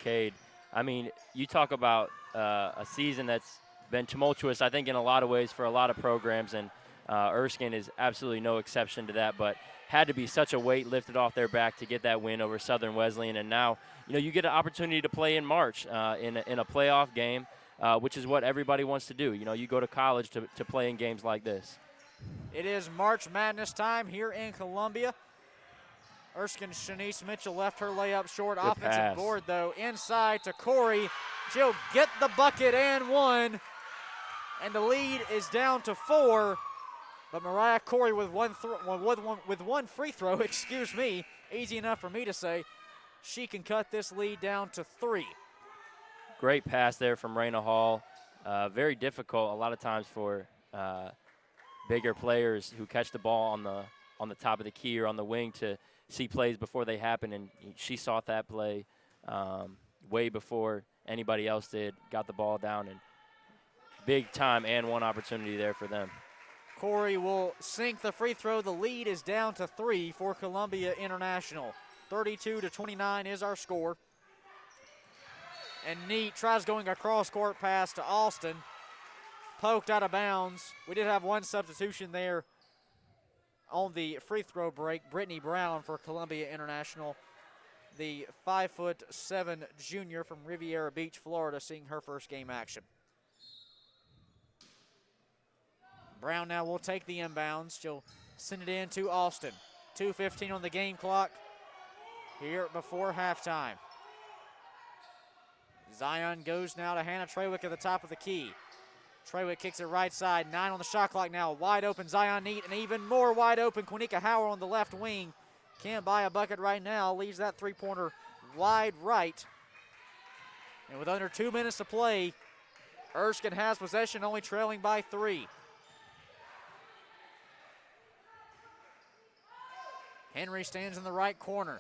Cade. I mean, you talk about a season that's been tumultuous, I think, in a lot of ways for a lot of programs, and Erskine is absolutely no exception to that, but had to be such a weight lifted off their back to get that win over Southern Wesleyan. And now, you get an opportunity to play in March in a playoff game, which is what everybody wants to do. You go to college to play in games like this. It is March Madness time here in Columbia. Erskine's Shanice Mitchell left her layup short. Good Offensive pass. board, though, inside to Corey. She'll get the bucket and one. And the lead is down to 4. But Mariah Corey with one free throw, excuse me, easy enough for me to say, she can cut this lead down to 3. Great pass there from Raina Hall. Very difficult a lot of times for bigger players who catch the ball on the top of the key or on the wing to see plays before they happen, and she saw that play way before anybody else did, got the ball down, and big time and one opportunity there for them. Corey will sink the free throw. The lead is down to 3 for Columbia International. 32-29 is our score. And Neat tries going a cross-court pass to Austin. Poked out of bounds. We did have one substitution there on the free throw break. Brittany Brown for Columbia International, the 5'7" junior from Riviera Beach, Florida, seeing her first game action. Brown now will take the inbounds. She'll send it in to Austin. 2:15 on the game clock here before halftime. Zion goes now to Hannah Trawick at the top of the key. Trawick kicks it right side. 9 on the shot clock now. Wide open Zion Neat, and even more wide open Quanika Howard on the left wing. Can't buy a bucket right now. Leaves that three-pointer wide right. And with under 2 minutes to play, Erskine has possession, only trailing by 3. Henry stands in the right corner.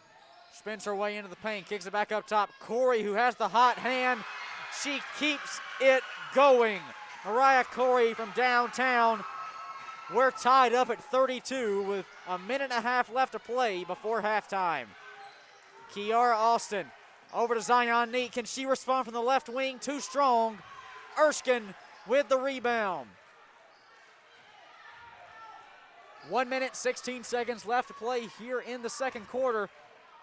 Spins her way into the paint, kicks it back up top. Corey, who has the hot hand, she keeps it going. Mariah Corey from downtown. We're tied up at 32 with a minute and a half left to play before halftime. Kiara Austin over to Zion Neat. Can she respond from the left wing? Too strong. Erskine with the rebound. 1 minute, 16 seconds left to play here in the second quarter.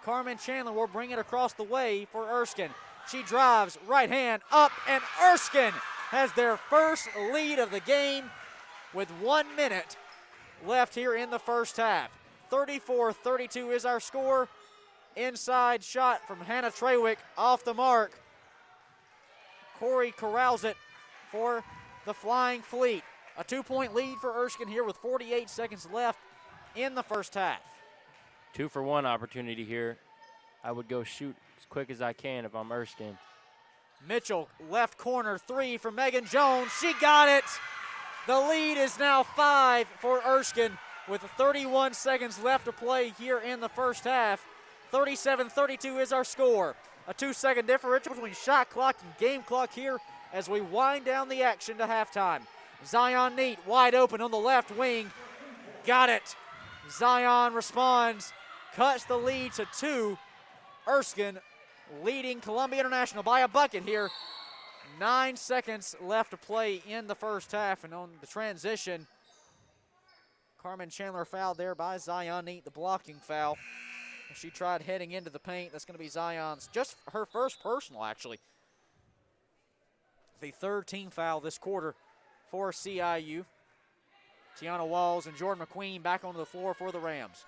Carmen Chandler will bring it across the way for Erskine. She drives, right hand up, and Erskine has their first lead of the game with 1 minute left here in the first half. 34-32 is our score. Inside shot from Hannah Trawick off the mark. Corey corrals it for the Flying Fleet. A 2-point lead for Erskine here with 48 seconds left in the first half. 2-for-1 opportunity here. I would go shoot as quick as I can if I'm Erskine. Mitchell, left corner, 3 for Megan Jones. She got it. The lead is now 5 for Erskine with 31 seconds left to play here in the first half. 37-32 is our score. A 2-second differential between shot clock and game clock here as we wind down the action to halftime. Zion Neat wide open on the left wing. Got it. Zion responds, cuts the lead to 2. Erskine leading Columbia International by a bucket here. 9 seconds left to play in the first half, and on the transition, Carmen Chandler fouled there by Zion Neat, the blocking foul. She tried heading into the paint. That's going to be Zion's, just her first personal, actually. The third team foul this quarter for CIU. Tiana Walls and Jordan McQueen back onto the floor for the Rams.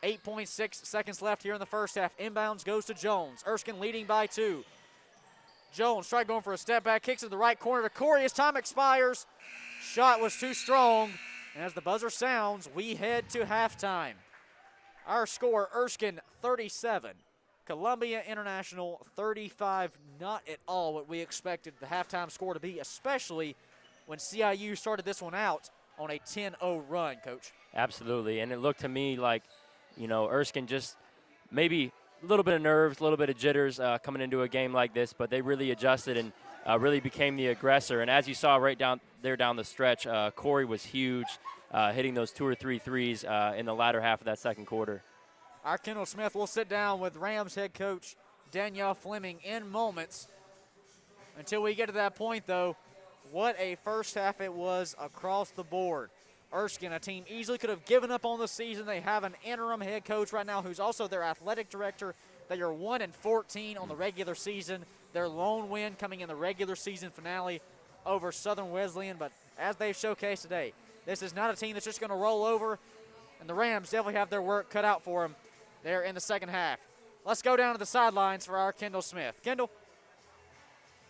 8.6 seconds left here in the first half. Inbounds goes to Jones. Erskine leading by 2. Jones tried going for a step back, kicks in the right corner to Corey as time expires. Shot was too strong. And as the buzzer sounds, we head to halftime. Our score, Erskine 37, Columbia International 35. Not at all what we expected the halftime score to be, especially when CIU started this one out on a 10-0 run, Coach. Absolutely, and it looked to me like, Erskine just maybe a little bit of nerves, a little bit of jitters coming into a game like this, but they really adjusted and really became the aggressor. And as you saw right down the stretch, Corey was huge, hitting those 2 or 3 threes in the latter half of that second quarter. Our Kendall Smith will sit down with Rams head coach Danielle Fleming in moments. Until we get to that point, though, what a first half it was across the board. Erskine, a team easily could have given up on the season. They have an interim head coach right now who's also their athletic director. They are 1-14 on the regular season. Their lone win coming in the regular season finale over Southern Wesleyan. But as they've showcased today, this is not a team that's just going to roll over. And the Rams definitely have their work cut out for them there in the second half. Let's go down to the sidelines for our Kendall Smith. Kendall.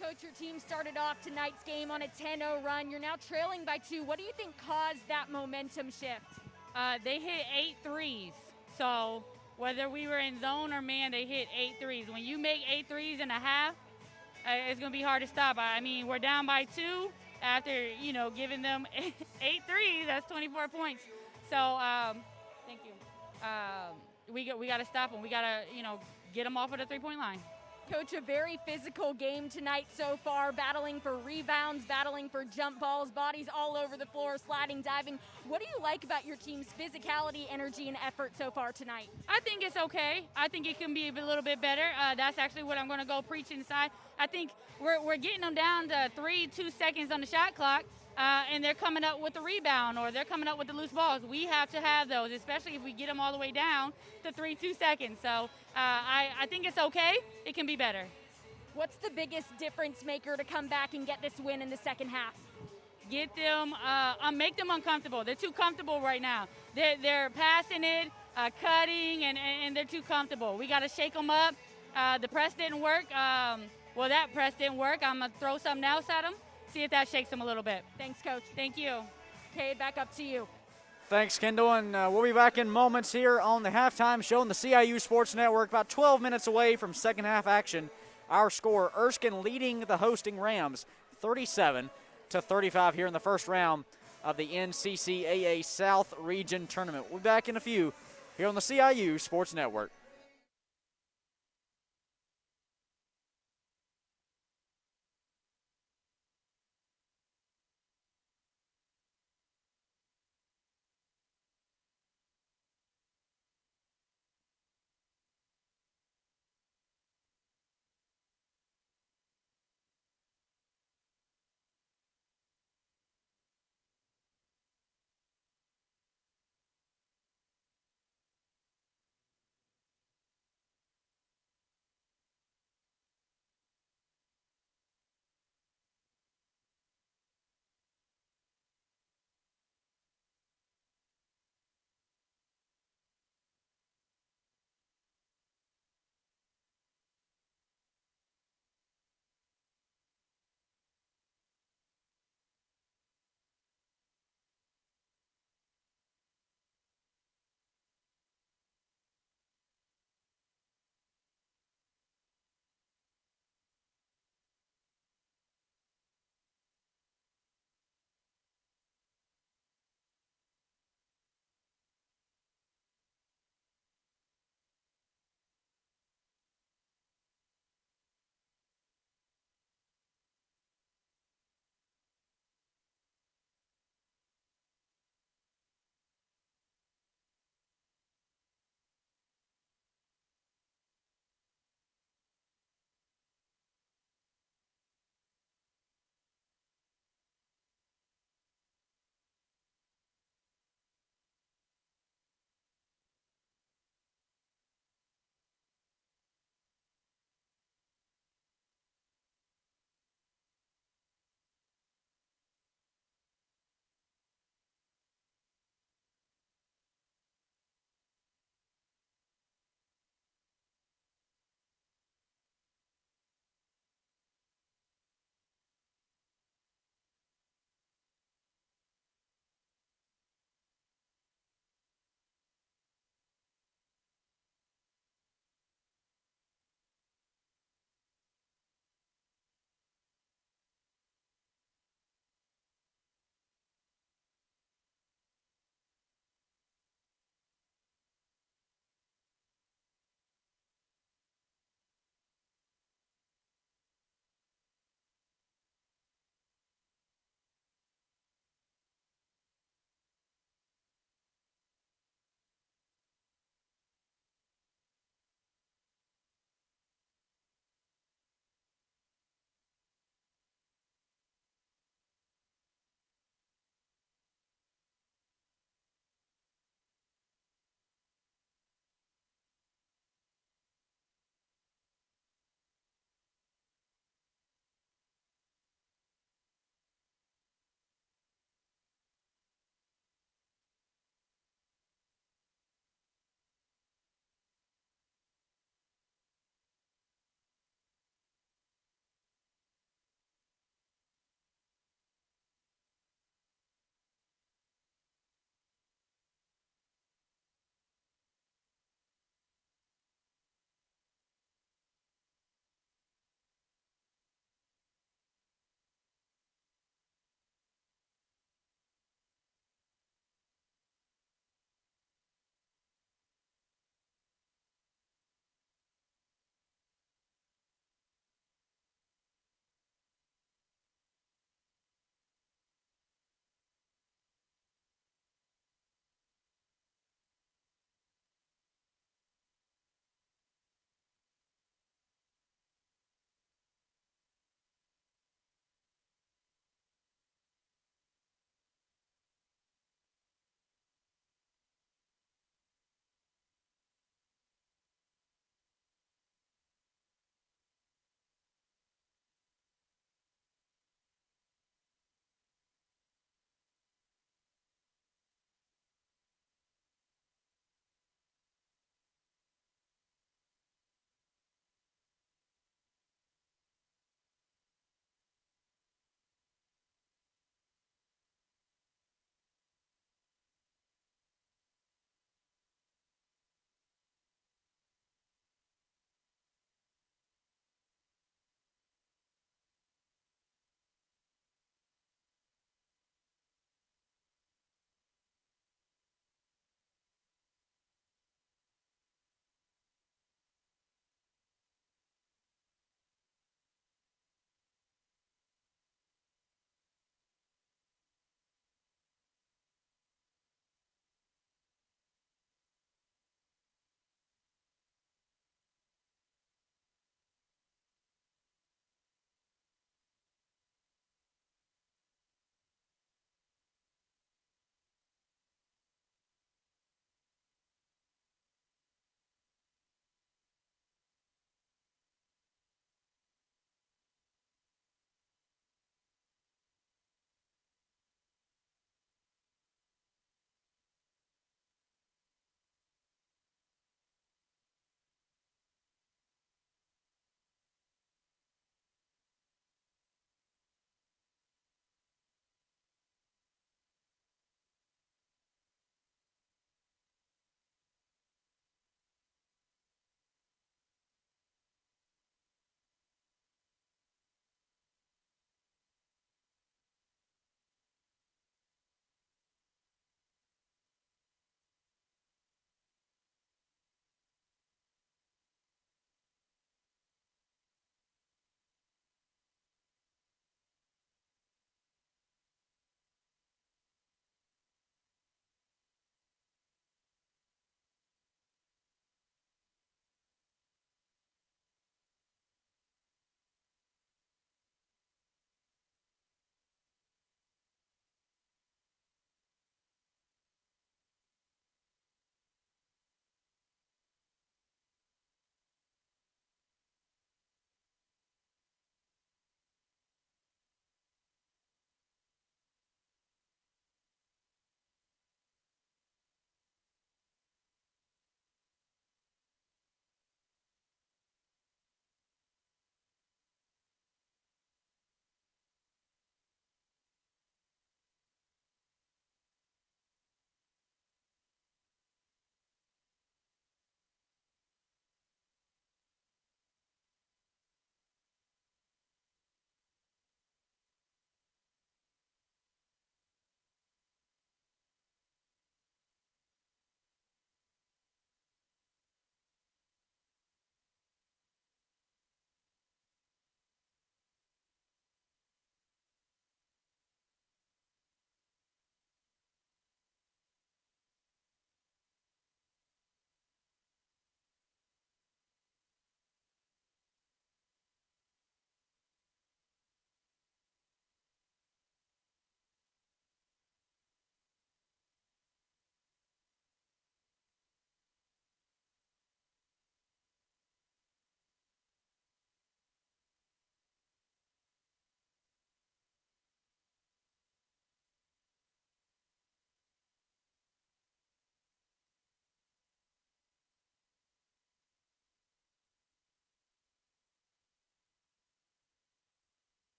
Coach, your team started off tonight's game on a 10-0 run. You're now trailing by 2. What do you think caused that momentum shift? They hit 8 threes. So whether we were in zone or man, they hit 8 threes. When you make 8 threes in a half, it's going to be hard to stop. I mean, we're down by 2 after, giving them 8 threes. That's 24 points. So thank you. We got to stop them. We got to, get them off of the three-point line. Coach, a very physical game tonight so far, battling for rebounds, battling for jump balls, bodies all over the floor, sliding, diving. What do you like about your team's physicality, energy, and effort so far tonight? I think it's okay. I think it can be a little bit better. That's actually what I'm going to go preach inside. I think we're getting them down to 2 seconds on the shot clock, and they're coming up with the rebound or they're coming up with the loose balls. We have to have those, especially if we get them all the way down to 2 seconds. So I think it's okay. It can be better. What's the biggest difference maker to come back and get this win in the second half? Get them, make them uncomfortable. They're too comfortable right now. They're passing it, cutting, and they're too comfortable. We got to shake them up. The press didn't work. That press didn't work. I'm going to throw something else at them, see if that shakes them a little bit. Thanks, Coach. Thank you. Cade, back up to you. Thanks, Kendall, and we'll be back in moments here on the halftime show on the CIU Sports Network, about 12 minutes away from second half action. Our score, Erskine leading the hosting Rams 37-35 here in the first round of the NCCAA South Region Tournament. We'll be back in a few here on the CIU Sports Network.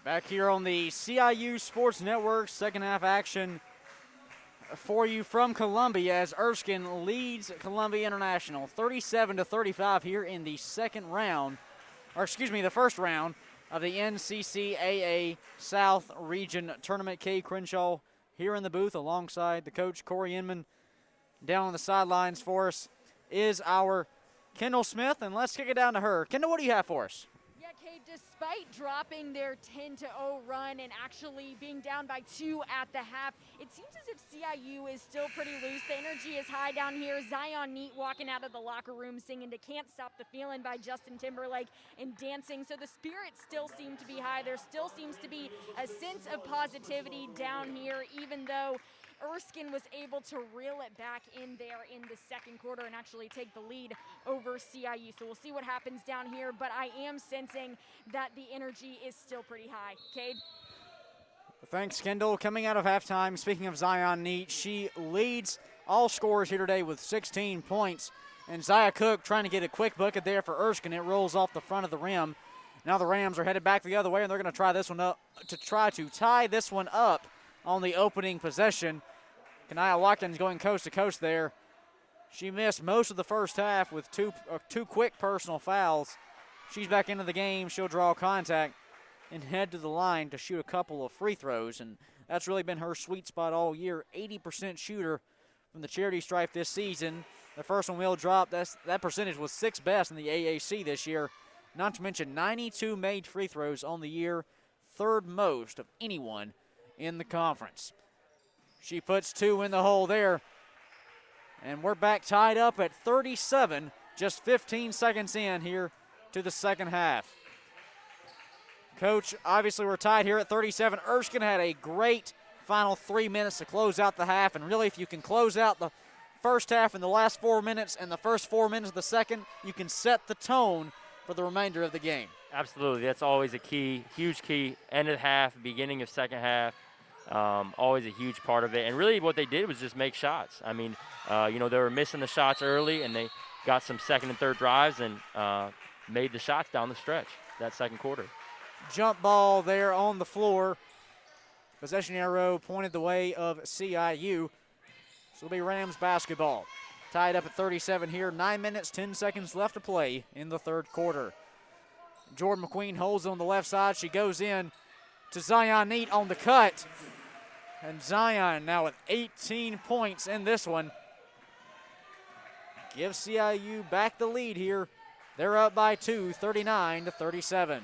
Back here on the CIU Sports Network, second half action for you from Columbia as Erskine leads Columbia International 37-35 here in the the first round of the NCCAA South Region Tournament. Kay Crenshaw here in the booth alongside the coach, Corey Inman. Down on the sidelines for us is our Kendall Smith, and let's kick it down to her. Kendall, what do you have for us? Yeah, Kate, despite dropping their 10-0 run and actually being down by 2 at the half, it seems as if CIU is still pretty loose. The energy is high down here. Zion Neat walking out of the locker room singing to Can't Stop the Feeling by Justin Timberlake and dancing. So the spirits still seem to be high. There still seems to be a sense of positivity down here, even though Erskine was able to reel it back in there in the second quarter and actually take the lead over CIU. So we'll see what happens down here, but I am sensing that the energy is still pretty high. Cade? Thanks, Kendall. Coming out of halftime, speaking of Zion Neat, she leads all scorers here today with 16 points. And Zia Cook trying to get a quick bucket there for Erskine. It rolls off the front of the rim. Now the Rams are headed back the other way, and they're going to try this one up to try to tie this one up on the opening possession. Kanaya Watkins going coast to coast there. She missed most of the first half with two quick personal fouls. She's back into the game. She'll draw contact and head to the line to shoot a couple of free throws, and that's really been her sweet spot all year. 80% shooter from the charity stripe this season. The first one will drop. That percentage was 6th best in the AAC this year. Not to mention 92 made free throws on the year, 3rd most of anyone in the conference. She puts 2 in the hole there. And we're back tied up at 37, just 15 seconds in here to the second half. Coach, obviously we're tied here at 37. Erskine had a great final 3 minutes to close out the half. And really, if you can close out the first half in the last 4 minutes and the first 4 minutes of the second, you can set the tone for the remainder of the game. Absolutely. That's always a key, huge key. End of half, beginning of second half. Always a huge part of it. And really what they did was just make shots. I mean, they were missing the shots early, and they got some second and third drives and made the shots down the stretch that second quarter. Jump ball there on the floor. Possession arrow pointed the way of CIU. So it'll be Rams basketball. Tied up at 37 here. 9 minutes, 10 seconds left to play in the third quarter. Jordan McQueen holds on the left side. She goes in to Zion Neat on the cut. And Zion now with 18 points in this one. Gives CIU back the lead here. They're up by 2, 39-37.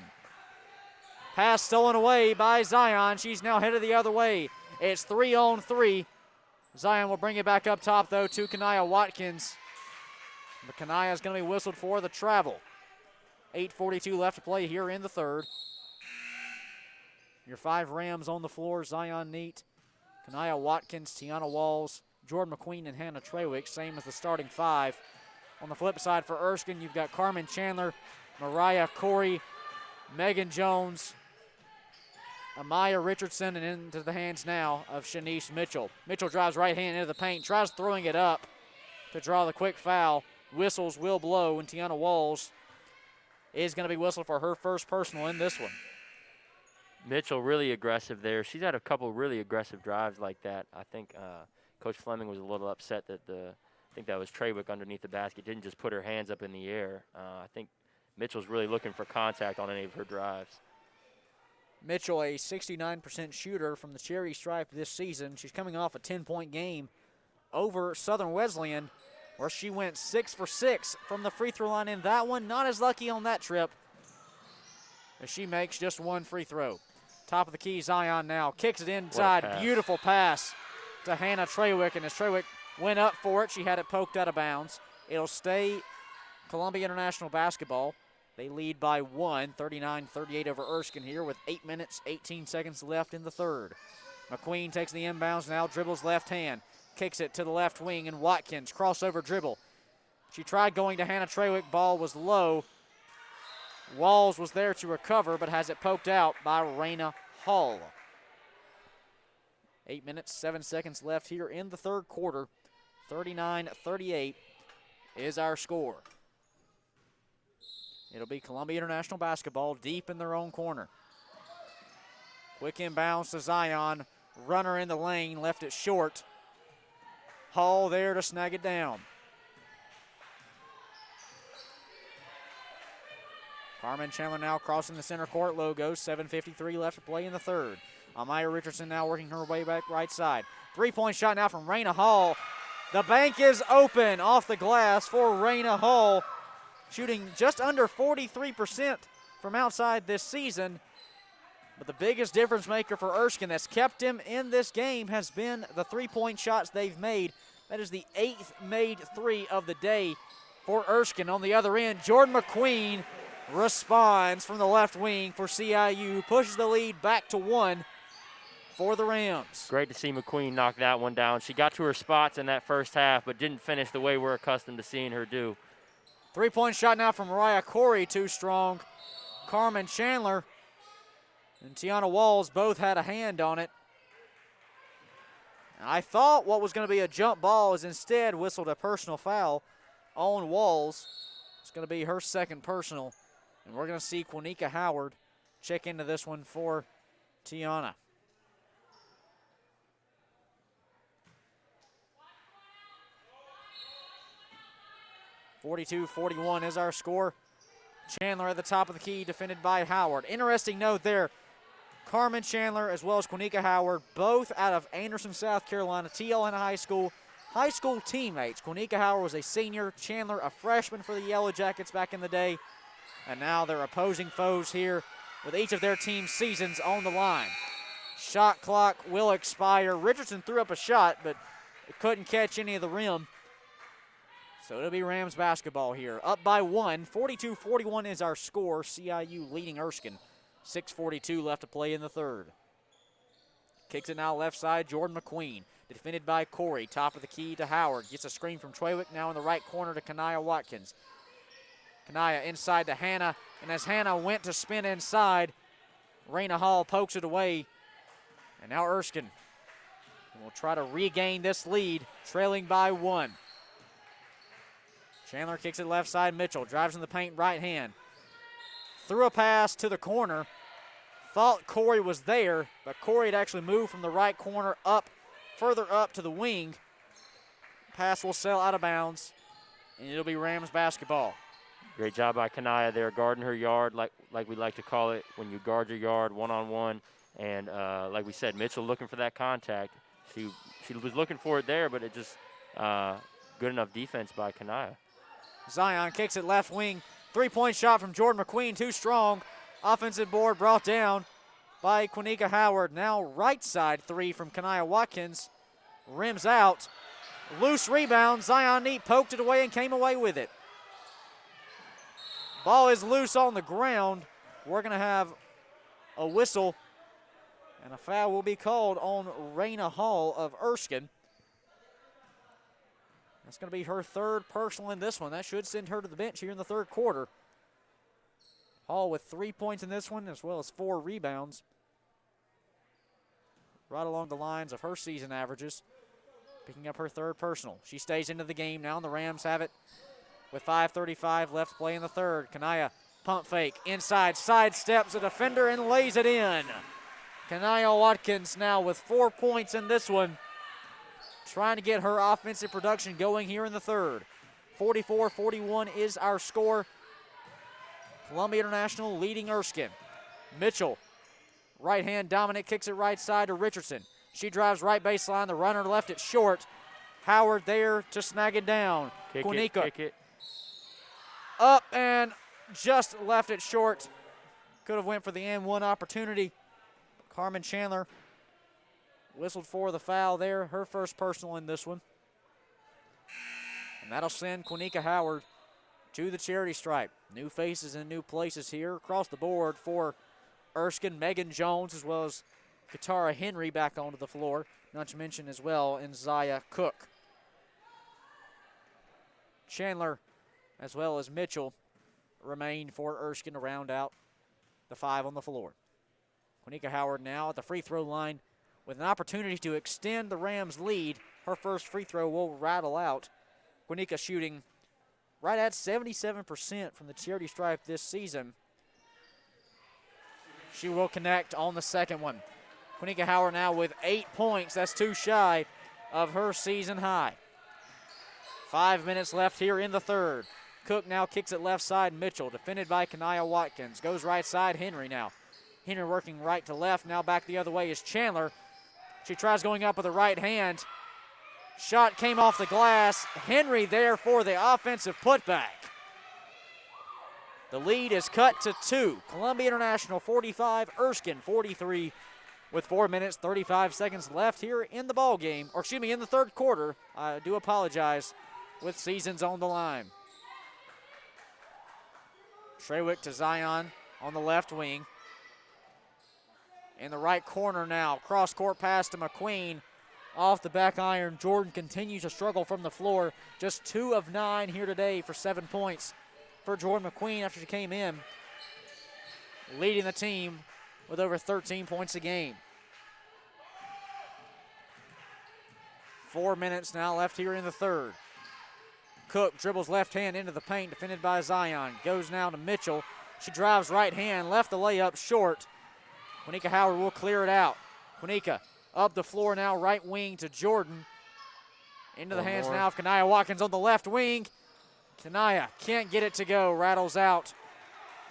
Pass stolen away by Zion. She's now headed the other way. It's 3-on-3. Zion will bring it back up top, though, to Kanaya Watkins. But Kanaya's going to be whistled for the travel. 8:42 left to play here in the third. Your 5 Rams on the floor: Zion Neat, Kanaya Watkins, Tiana Walls, Jordan McQueen, and Hannah Trawick, same as the starting 5. On the flip side for Erskine, you've got Carmen Chandler, Mariah Corey, Megan Jones, Amaya Richardson, and into the hands now of Shanice Mitchell. Mitchell drives right hand into the paint, tries throwing it up to draw the quick foul. Whistles will blow, and Tiana Walls is going to be whistled for her first personal in this one. Mitchell really aggressive there. She's had a couple really aggressive drives like that. I think Coach Fleming was a little upset that I think that was Trawick underneath the basket, didn't just put her hands up in the air. I think Mitchell's really looking for contact on any of her drives. Mitchell, a 69% shooter from the cherry stripe this season. She's coming off a 10-point game over Southern Wesleyan, where she went 6 for 6 from the free throw line in that one. Not as lucky on that trip, as she makes just 1 free throw. Top of the key, Zion now kicks it inside. Pass. Beautiful pass to Hannah Trawick, and as Trawick went up for it, she had it poked out of bounds. It'll stay Columbia International basketball. They lead by 1, 39-38 over Erskine here with 8 minutes, 18 seconds left in the third. McQueen takes the inbounds now, dribbles left hand, kicks it to the left wing, and Watkins, crossover dribble. She tried going to Hannah Trawick, ball was low. Walls was there to recover, but has it poked out by Raina Hall. 8 minutes, 7 seconds left here in the third quarter. 39-38 is our score. It'll be Columbia International basketball deep in their own corner. Quick inbounds to Zion. Runner in the lane, left it short. Hall there to snag it down. Carmen Chandler now crossing the center court logo. 7:53 left to play in the third. Amaya Richardson now working her way back right side. Three-point shot now from Raina Hall. The bank is open off the glass for Raina Hall, shooting just under 43% from outside this season. But the biggest difference maker for Erskine that's kept him in this game has been the three-point shots they've made. That is the 8th made three of the day for Erskine. On the other end, Jordan McQueen responds from the left wing for CIU, pushes the lead back to 1 for the Rams. Great to see McQueen knock that one down. She got to her spots in that first half, but didn't finish the way we're accustomed to seeing her do. Three-point shot now from Mariah Corey, too strong. Carmen Chandler and Tiana Walls both had a hand on it. I thought what was going to be a jump ball is instead whistled a personal foul on Walls. It's going to be her second personal. And we're going to see Quanika Howard check into this one for Tiana. (42-41) is our score. Chandler at the top of the key, defended by Howard. Interesting note there, Carmen Chandler as well as Quanika Howard, both out of Anderson, South Carolina, TLN High School teammates. Quanika Howard was a senior, Chandler a freshman for the Yellow Jackets back in the day. And now they're opposing foes here with each of their team's seasons on the line. Shot clock will expire. Richardson threw up a shot, but it couldn't catch any of the rim. So it'll be Rams basketball here. Up by 1, 42-41 is our score. CIU leading Erskine. 6:42 left to play in the third. Kicks it now left side, Jordan McQueen. Defended by Corey, top of the key to Howard. Gets a screen from Trawick, now in the right corner to Kanaya Watkins. Kanaya inside to Hannah, and as Hannah went to spin inside, Raina Hall pokes it away. And now Erskine will try to regain this lead, trailing by 1. Chandler kicks it left side, Mitchell drives in the paint right hand. Threw a pass to the corner. Thought Corey was there, but Corey had actually moved from the right corner up, further up to the wing. Pass will sail out of bounds, and it'll be Rams basketball. Great job by Kanaya there, guarding her yard, like we like to call it, when you guard your yard one-on-one. And like we said, Mitchell looking for that contact. She was looking for it there, but it just good enough defense by Kanaya. Zion kicks it left wing. Three-point shot from Jordan McQueen, too strong. Offensive board brought down by Quanika Howard. Now right side three from Kanaya Watkins. Rims out. Loose rebound. Zion Neat poked it away and came away with it. Ball is loose on the ground. We're going to have a whistle, and a foul will be called on Raina Hall of Erskine. That's going to be her third personal in this one. That should send her to the bench here in the third quarter. Hall with 3 points in this one, as well as 4 rebounds. Right along the lines of her season averages. Picking up her third personal. She stays into the game now, and the Rams have it with 5:35 left to play in the third. Kanaya pump fake, inside, sidesteps a defender and lays it in. Kanaya Watkins now with 4 points in this one, trying to get her offensive production going here in the third. 44-41 is our score. Columbia International leading Erskine. Mitchell, right hand dominant, kicks it right side to Richardson. She drives right baseline, the runner left it short. Howard there to snag it down. Quanika Kick it. Up and just left it short. Could have went for the N1 opportunity. Carmen Chandler whistled for the foul there, her first personal in this one. And that'll send Quanika Howard to the charity stripe. New faces in new places here across the board for Erskine. Megan Jones as well as Katara Henry back onto the floor. Not to mention as well in Zaya Cook. Chandler as well as Mitchell remain for Erskine to round out the 5 on the floor. Quanika Howard now at the free throw line with an opportunity to extend the Rams' lead. Her first free throw will rattle out. Quanika shooting right at 77% from the charity stripe this season. She will connect on the second one. Quinnica Howard now with 8 points. That's 2 shy of her season high. 5 minutes left here in the third. Cook now kicks it left side. Mitchell defended by Kanaya Watkins. Goes right side. Henry now. Henry working right to left. Now back the other way is Chandler. She tries going up with the right hand. Shot came off the glass. Henry there for the offensive putback. The lead is cut to 2. Columbia International 45, Erskine 43, with 4 minutes, 35 seconds left here in the ball game, or excuse me, in the third quarter. I do apologize, with seasons on the line. Trewick to Zion on the left wing. In the right corner now, cross court pass to McQueen. Off the back iron, Jordan continues to struggle from the floor. Just 2 of 9 here today for 7 points for Jordan McQueen after she came in, leading the team with over 13 points a game. 4 minutes now left here in the third. Cook dribbles left hand into the paint, defended by Zion. Goes now to Mitchell. She drives right hand, left the layup short. Quinnica Howard will clear it out. Quinnica up the floor now, right wing to Jordan. Into the hands now of Kanaya Watkins on the left wing. Kanaya can't get it to go, rattles out.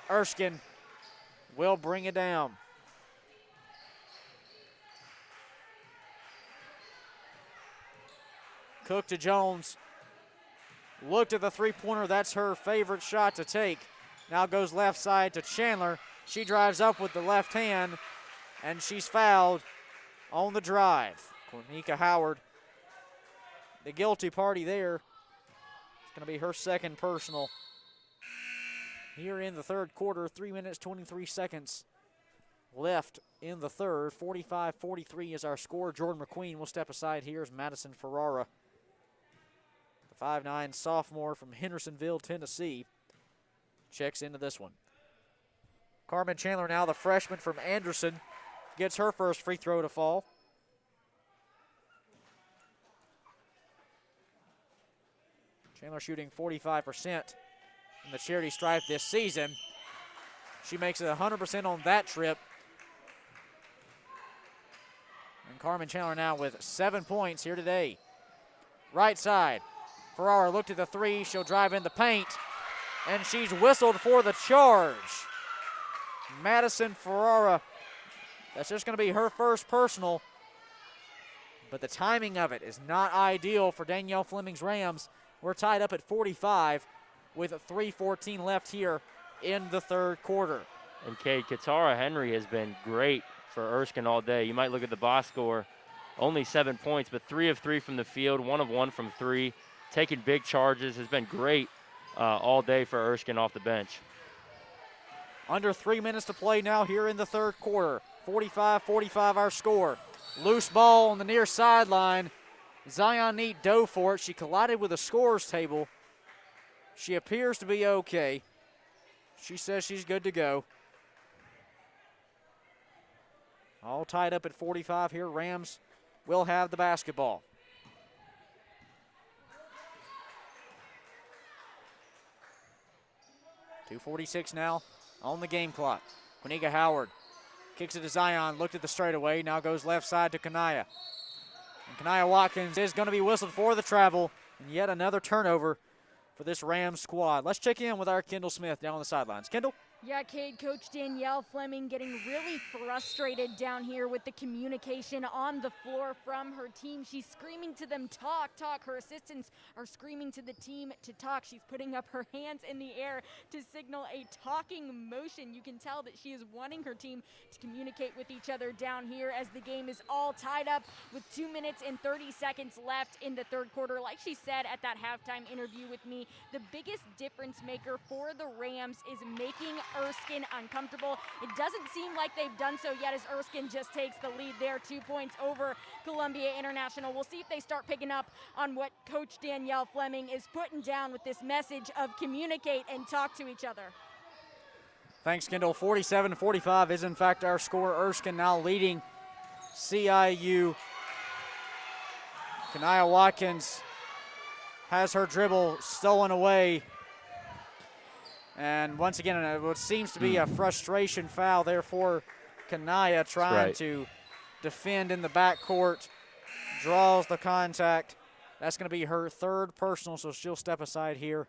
Erskine will bring it down. Cook to Jones. Looked at the three-pointer. That's her favorite shot to take. Now goes left side to Chandler. She drives up with the left hand, and she's fouled on the drive. Quinnica Howard, the guilty party there. It's going to be her second personal. Here in the third quarter, 3 minutes, 23 seconds left in the third. 45-43 is our score. Jordan McQueen will step aside here as Madison Ferrara, the 5'9" sophomore from Hendersonville, Tennessee, checks into this one. Carmen Chandler now, the freshman from Anderson, gets her first free throw to fall. Chandler shooting 45% in the charity stripe this season. She makes it 100% on that trip. And Carmen Chandler now with 7 points here today. Right side, Ferrara looked at the three. She'll drive in the paint, and she's whistled for the charge. Madison Ferrara, that's just going to be her first personal, but the timing of it is not ideal for Danielle Fleming's Rams. We're tied up at 45 with 3:14 left here in the third quarter. And Kate, Katara Henry has been great for Erskine all day. You might look at the box score, only 7 points, but 3 of 3 from the field, 1 of 1 from 3, taking big charges, has been great all day for Erskine off the bench. Under 3 minutes to play now here in the third quarter. 45-45 our score. Loose ball on the near sideline. Zion Neat dove for it. She collided with the scorer's table. She appears to be okay. She says she's good to go. All tied up at 45 here. Rams will have the basketball. .246 now on the game clock. Quinnica Howard kicks it to Zion, looked at the straightaway, now goes left side to Kanaya. And Kanaya Watkins is going to be whistled for the travel, and yet another turnover for this Rams squad. Let's check in with our Kendall Smith down on the sidelines. Kendall? Yeah, Cade, Coach Danielle Fleming getting really frustrated down here with the communication on the floor from her team. She's screaming to them, talk, talk. Her assistants are screaming to the team to talk. She's putting up her hands in the air to signal a talking motion. You can tell that she is wanting her team to communicate with each other down here as the game is all tied up with 2 minutes and 30 seconds left in the third quarter. Like she said at that halftime interview with me, the biggest difference maker for the Rams is making Erskine uncomfortable. It doesn't seem like they've done so yet as Erskine just takes the lead there, 2 points over Columbia International. We'll see if they start picking up on what Coach Danielle Fleming is putting down with this message of communicate and talk to each other. Thanks, Kendall. 47-45 is in fact our score. Erskine now leading CIU. Kanaya Watkins has her dribble stolen away. And once again, what seems to be a frustration foul there for Kanaya, trying to defend in the backcourt, draws the contact. That's going to be her third personal, so she'll step aside here,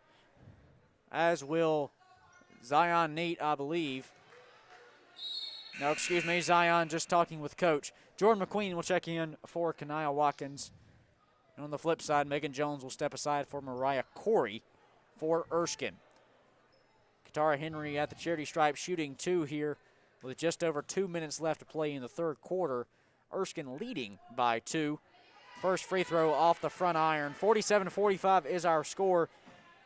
as will Zion Neat, I believe. No, excuse me, Zion just talking with Coach. Jordan McQueen will check in for Kanaya Watkins. And on the flip side, Megan Jones will step aside for Mariah Corey for Erskine. Katara Henry at the charity stripe shooting 2 here with just over 2 minutes left to play in the third quarter. Erskine leading by 2. First free throw off the front iron. 47-45 is our score.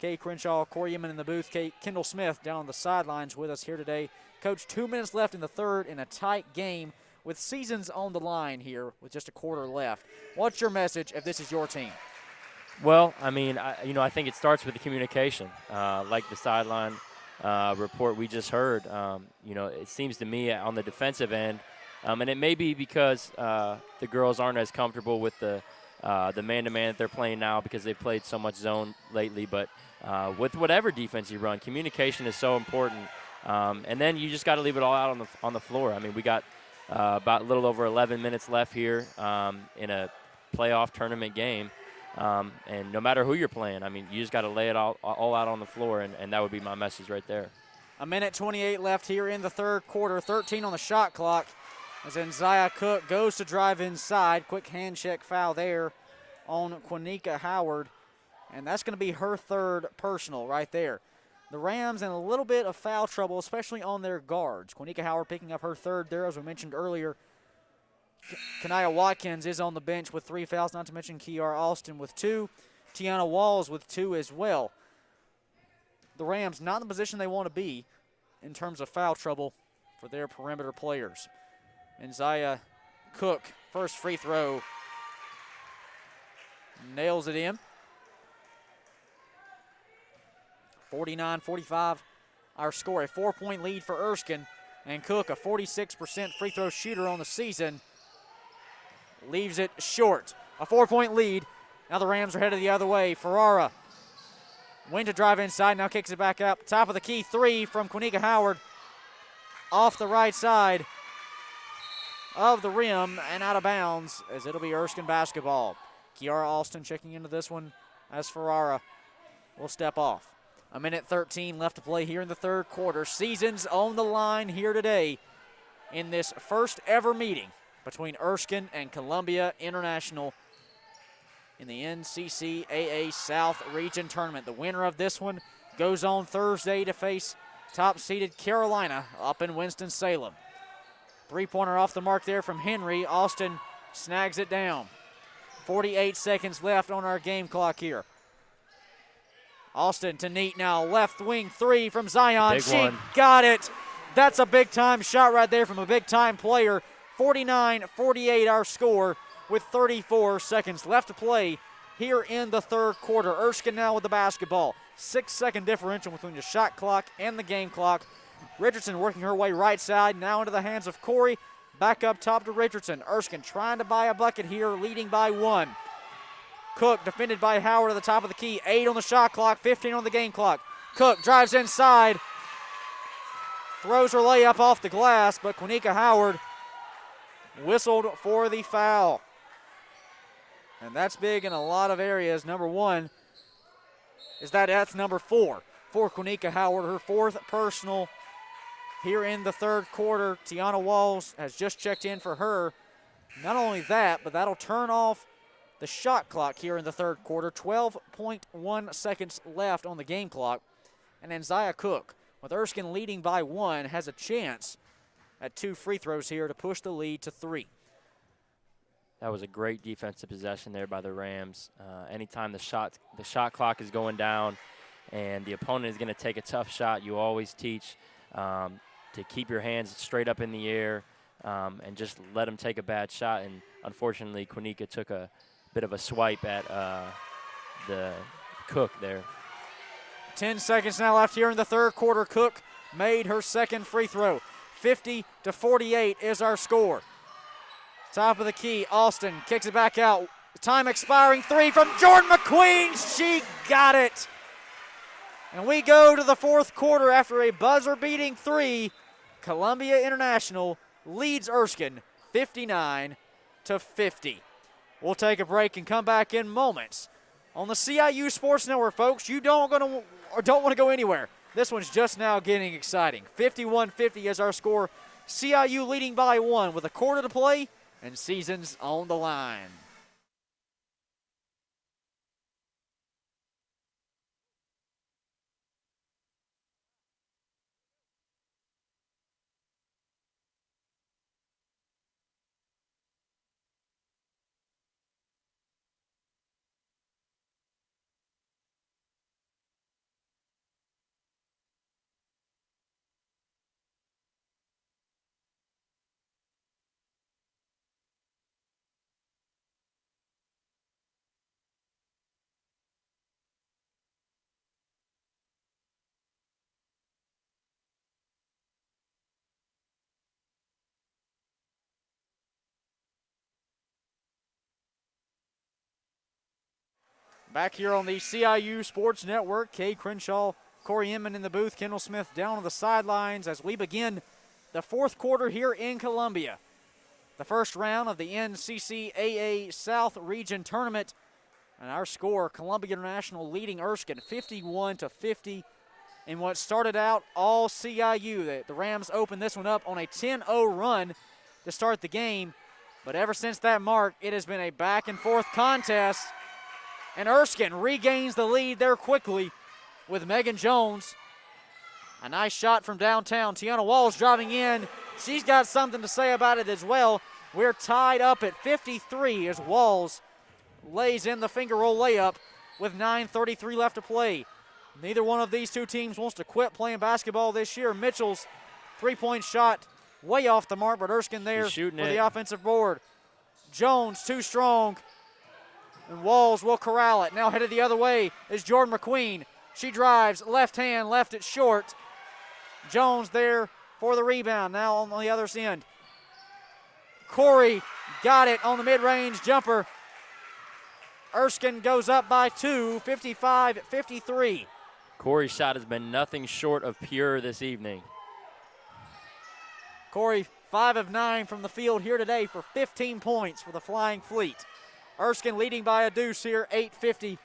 Kay Crenshaw, Corey Yeman in the booth. Kendall Smith down on the sidelines with us here today. Coach, 2 minutes left in the third in a tight game with seasons on the line here with just a quarter left. What's your message if this is your team? Well, I mean, I think it starts with the communication, like the sideline report we just heard. It seems to me on the defensive end, and it may be because the girls aren't as comfortable with the man-to-man that they're playing now because they've played so much zone lately. But with whatever defense you run, communication is so important. And then you just got to leave it all out on the floor. I mean, we got about a little over 11 minutes left here in a playoff tournament game. And no matter who you're playing, I mean, you just got to lay it all out on the floor, and that would be my message right there. 1:28 left here in the third quarter, 13 on the shot clock. As Zaya Cook goes to drive inside. Quick hand check foul there on Quanika Howard, and that's going to be her third personal right there. The Rams in a little bit of foul trouble, especially on their guards. Quanika Howard picking up her third there, as we mentioned earlier. Kanaya Watkins is on the bench with 3 fouls, not to mention Kiara Austin with 2. Tiana Walls with 2 as well. The Rams not in the position they want to be in terms of foul trouble for their perimeter players. And Zaya Cook, first free throw, nails it in. 49-45 our score. A 4-point lead for Erskine. And Cook, a 46% free throw shooter on the season, leaves it short. A 4-point lead. Now the Rams are headed the other way. Ferrara went to drive inside, now kicks it back up. Top of the key, 3 from Quanika Howard. Off the right side of the rim and out of bounds, as it'll be Erskine basketball. Kiara Austin checking into this one as Ferrara will step off. 1:13 left to play here in the third quarter. Seasons on the line here today in this first ever meeting between Erskine and Columbia International in the NCCAA South Region Tournament. The winner of this one goes on Thursday to face top-seeded Carolina up in Winston-Salem. Three-pointer off the mark there from Henry. Austin snags it down. 48 seconds left on our game clock here. Austin to Neat now. Left wing 3 from Zion. She got it. That's a big-time shot right there from a big-time player. 49-48 our score with 34 seconds left to play here in the third quarter. Erskine now with the basketball. 6-second differential between the shot clock and the game clock. Richardson working her way right side, now into the hands of Corey. Back up top to Richardson. Erskine trying to buy a bucket here, leading by 1. Cook defended by Howard at the top of the key. 8 on the shot clock, 15 on the game clock. Cook drives inside, throws her layup off the glass, but Quanika Howard whistled for the foul. And that's big in a lot of areas. Number 1 is that's number 4 for Quanika Howard, her 4th personal here in the third quarter. Tiana Walls has just checked in for her. Not only that, but that'll turn off the shot clock here in the third quarter. 12.1 seconds left on the game clock. And then Zaya Cook, with Erskine leading by 1, has a chance at 2 free throws here to push the lead to 3. That was a great defensive possession there by the Rams. Anytime the shot clock is going down and the opponent is going to take a tough shot, you always teach to keep your hands straight up in the air and just let them take a bad shot. And unfortunately, Quanika took a bit of a swipe at the Cook there. 10 seconds now left here in the third quarter. Cook made her second free throw. 50-48 is our score. Top of the key, Austin kicks it back out. Time expiring 3 from Jordan McQueen. She got it. And we go to the fourth quarter after a buzzer-beating 3. Columbia International leads Erskine 59-50. We'll take a break and come back in moments on the CIU Sports Network, folks. You don't want to go anywhere. This one's just now getting exciting. 51-50 is our score. CIU leading by 1 with a quarter to play and seasons on the line. Back here on the CIU Sports Network, Cade Crenshaw, Corey Inman in the booth, Kendall Smith down on the sidelines as we begin the fourth quarter here in Columbia. The first round of the NCCAA South Region Tournament. And our score, Columbia International leading Erskine 51-50 in what started out all CIU. The Rams opened this one up on a 10-0 run to start the game. But ever since that mark, it has been a back-and-forth contest. And Erskine regains the lead there quickly with Megan Jones. A nice shot from downtown. Tiana Walls driving in. She's got something to say about it as well. We're tied up at 53 as Walls lays in the finger roll layup with 9:33 left to play. Neither one of these two teams wants to quit playing basketball this year. Mitchell's three-point shot way off the mark, but Erskine there for the offensive board. Jones too strong. And Walls will corral it. Now headed the other way is Jordan McQueen. She drives, left hand, left it short. Jones there for the rebound. Now on the other end. Corey got it on the mid-range jumper. Erskine goes up by 2, 55-53. Corey's shot has been nothing short of pure this evening. Corey 5 of 9 from the field here today for 15 points for the Flying Fleet. Erskine leading by a deuce here, 8:50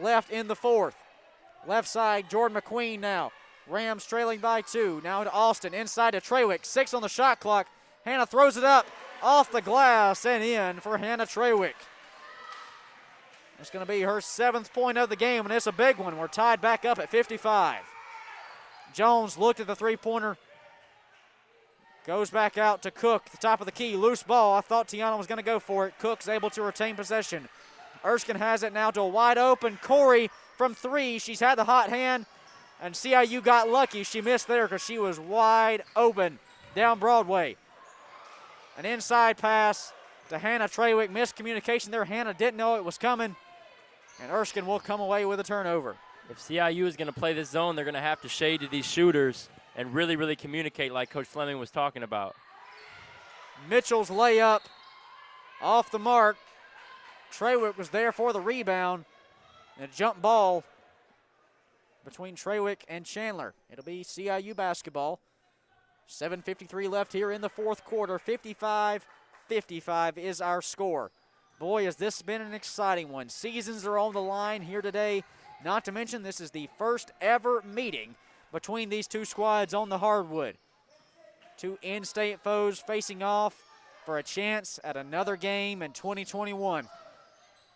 left in the fourth. Left side, Jordan McQueen now. Rams trailing by 2. Now to Austin, inside to Treywick. 6 on the shot clock. Hannah throws it up off the glass and in for Hannah Treywick. It's going to be her 7th point of the game, and it's a big one. We're tied back up at 55. Jones looked at the three-pointer. Goes back out to Cook, the top of the key. Loose ball. I thought Tiana was going to go for it. Cook's able to retain possession. Erskine has it now to a wide open Corey from 3. She's had the hot hand, and CIU got lucky. She missed there because she was wide open down Broadway. An inside pass to Hannah Treywick. Miscommunication there. Hannah didn't know it was coming, and Erskine will come away with a turnover. If CIU is going to play this zone, they're going to have to shade to these shooters and really, really communicate like Coach Fleming was talking about. Mitchell's layup off the mark. Treywick was there for the rebound. And a jump ball between Treywick and Chandler. It'll be CIU basketball. 7:53 left here in the fourth quarter. 55-55 is our score. Boy, has this been an exciting one. Seasons are on the line here today. Not to mention this is the first ever meeting between these two squads on the hardwood. Two in-state foes facing off for a chance at another game in 2021.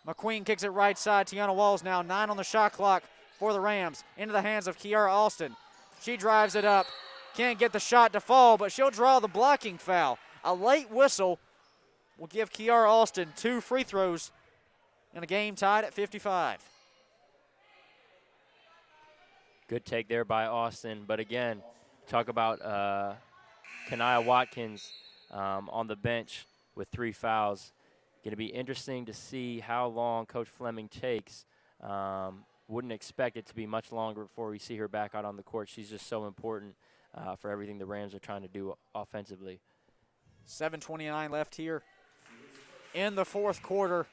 McQueen kicks it right side. Tiana Walls now 9 on the shot clock for the Rams. Into the hands of Kiara Austin. She drives it up. Can't get the shot to fall, but she'll draw the blocking foul. A late whistle will give Kiara Austin 2 free throws in a game tied at 55. Good take there by Austin. But again, talk about Kanaya Watkins on the bench with 3 fouls. Going to be interesting to see how long Coach Fleming takes. Wouldn't expect it to be much longer before we see her back out on the court. She's just so important for everything the Rams are trying to do offensively. 7:29 left here in the fourth quarter.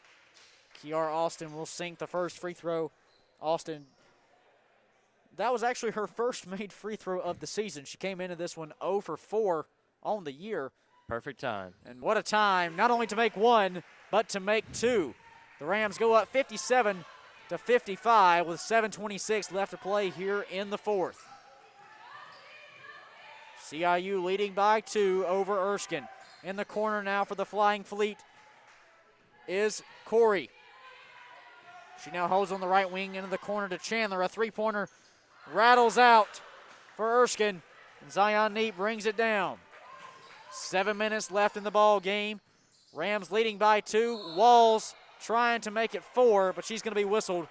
Kiara Austin will sink the first free throw. Austin that was actually her first made free throw of the season. She came into this one 0 for 4 on the year. Perfect time. And what a time, not only to make one, but to make two. The Rams go up 57-55 with 7:26 left to play here in the fourth. CIU leading by 2 over Erskine. In the corner now for the Flying Fleet is Corey. She now holds on the right wing into the corner to Chandler. A three-pointer rattles out for Erskine. And Zion Neat brings it down. 7 minutes left in the ball game. Rams leading by 2. Walls trying to make it 4, but she's going to be whistled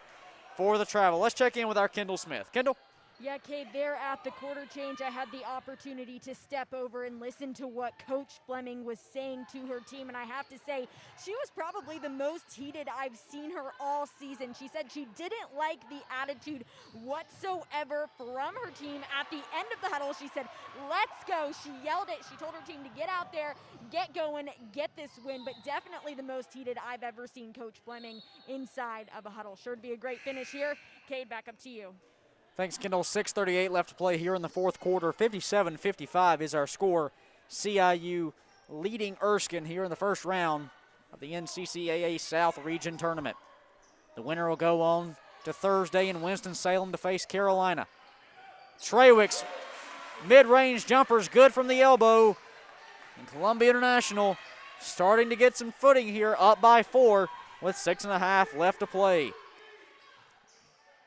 for the travel. Let's check in with our Kendall Smith. Kendall? Yeah, Cade, there at the quarter change, I had the opportunity to step over and listen to what Coach Fleming was saying to her team, and I have to say, she was probably the most heated I've seen her all season. She said she didn't like the attitude whatsoever from her team. At the end of the huddle, she said, let's go. She yelled it. She told her team to get out there, get going, get this win, but definitely the most heated I've ever seen Coach Fleming inside of a huddle. Sure to be a great finish here. Cade, back up to you. Thanks, Kendall. 6:38 left to play here in the fourth quarter. 57-55 is our score. CIU leading Erskine here in the first round of the NCCAA South Region Tournament. The winner will go on to Thursday in Winston-Salem to face Carolina. Trawick's mid-range jumper's good from the elbow. And Columbia International starting to get some footing here, up by 4 with 6.5 left to play.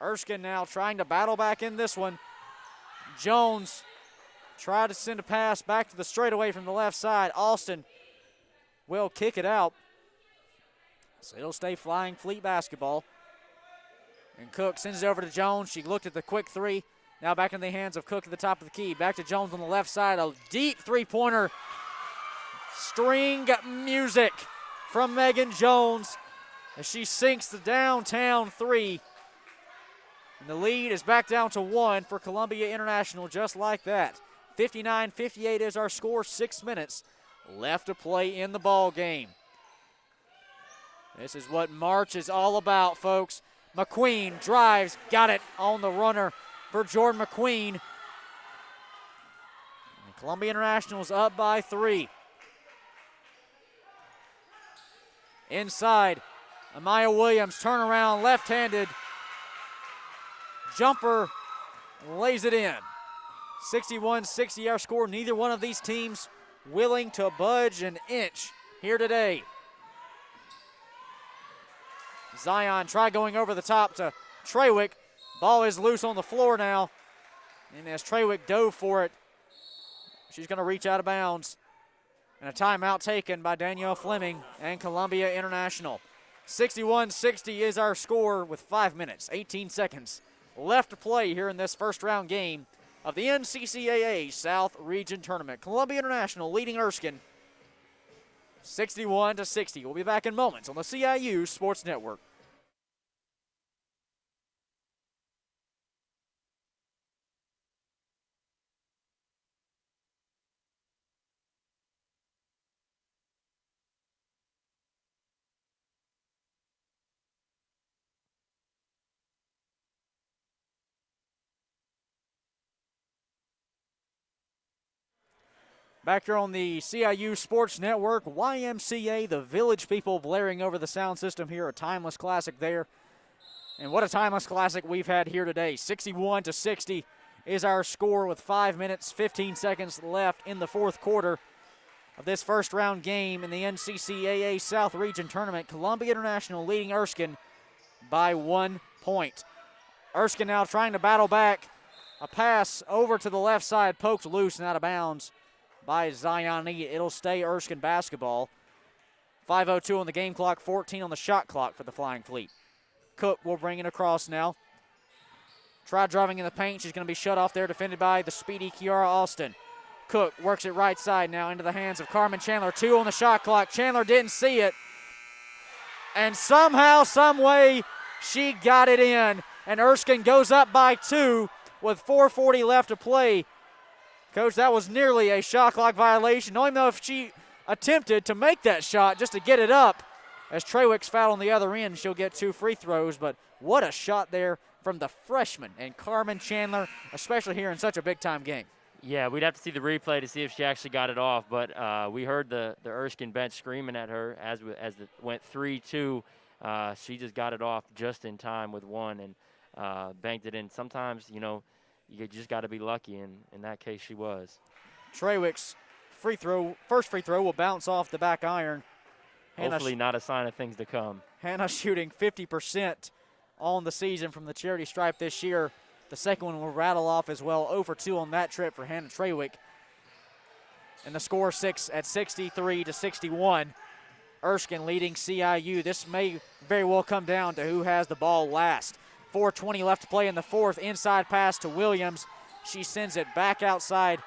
Erskine now trying to battle back in this one. Jones tried to send a pass back to the straightaway from the left side. Austin will kick it out. So it'll stay Flying Fleet basketball. And Cook sends it over to Jones. She looked at the quick three. Now back in the hands of Cook at the top of the key. Back to Jones on the left side. A deep three-pointer. String music from Megan Jones as she sinks the downtown three. And the lead is back down to 1 for Columbia International, just like that. 59-58 is our score, 6 minutes left to play in the ball game. This is what March is all about, folks. McQueen drives, got it on the runner for Jordan McQueen. And Columbia International is up by 3. Inside, Amaya Williams, turnaround, left-handed. Jumper lays it in. 61-60 our score. Neither one of these teams willing to budge an inch here today. Zion try going over the top to Trawick. Ball is loose on the floor now. And as Trawick dove for it, she's going to reach out of bounds. And a timeout taken by Danielle Fleming and Columbia International. 61-60 is our score with 5 minutes, 18 seconds left to play here in this first round game of the NCCAA South Region Tournament. Columbia International leading Erskine 61-60. We'll be back in moments on the CIU Sports Network. Back here on the CIU Sports Network, YMCA, the Village People blaring over the sound system here, a timeless classic there. And what a timeless classic we've had here today. 61-60 is our score with 5 minutes, 15 seconds left in the fourth quarter of this first round game in the NCCAA South Region Tournament. Columbia International leading Erskine by 1 point. Erskine now trying to battle back. A pass over to the left side, poked loose and out of bounds by Zion Neat. It'll stay Erskine basketball. 5:02 on the game clock, 14 on the shot clock for the Flying Fleet. Cook will bring it across now. Try driving in the paint. She's going to be shut off there, defended by the speedy Kiara Austin. Cook works it right side now into the hands of Carmen Chandler. 2 on the shot clock. Chandler didn't see it. And somehow, some way, she got it in. And Erskine goes up by 2 with 4:40 left to play. Coach, that was nearly a shot clock violation. Don't even know if she attempted to make that shot just to get it up. As Trawick's fouled on the other end, she'll get 2 free throws, but what a shot there from the freshman and Carmen Chandler, especially here in such a big-time game. Yeah, we'd have to see the replay to see if she actually got it off, but we heard the Erskine bench screaming at her as it went 3-2. She just got it off just in time with 1 and banked it in. Sometimes, you just got to be lucky, and in that case she was. Trawick's first free throw will bounce off the back iron. Hopefully not a sign of things to come. Hannah shooting 50% on the season from the charity stripe this year. The second one will rattle off as well. 0 for 2 on that trip for Hannah Trawick. And the score 6 at 63-61. Erskine leading CIU. This may very well come down to who has the ball last. 4:20 left to play in the fourth. Inside pass to Williams. She sends it back outside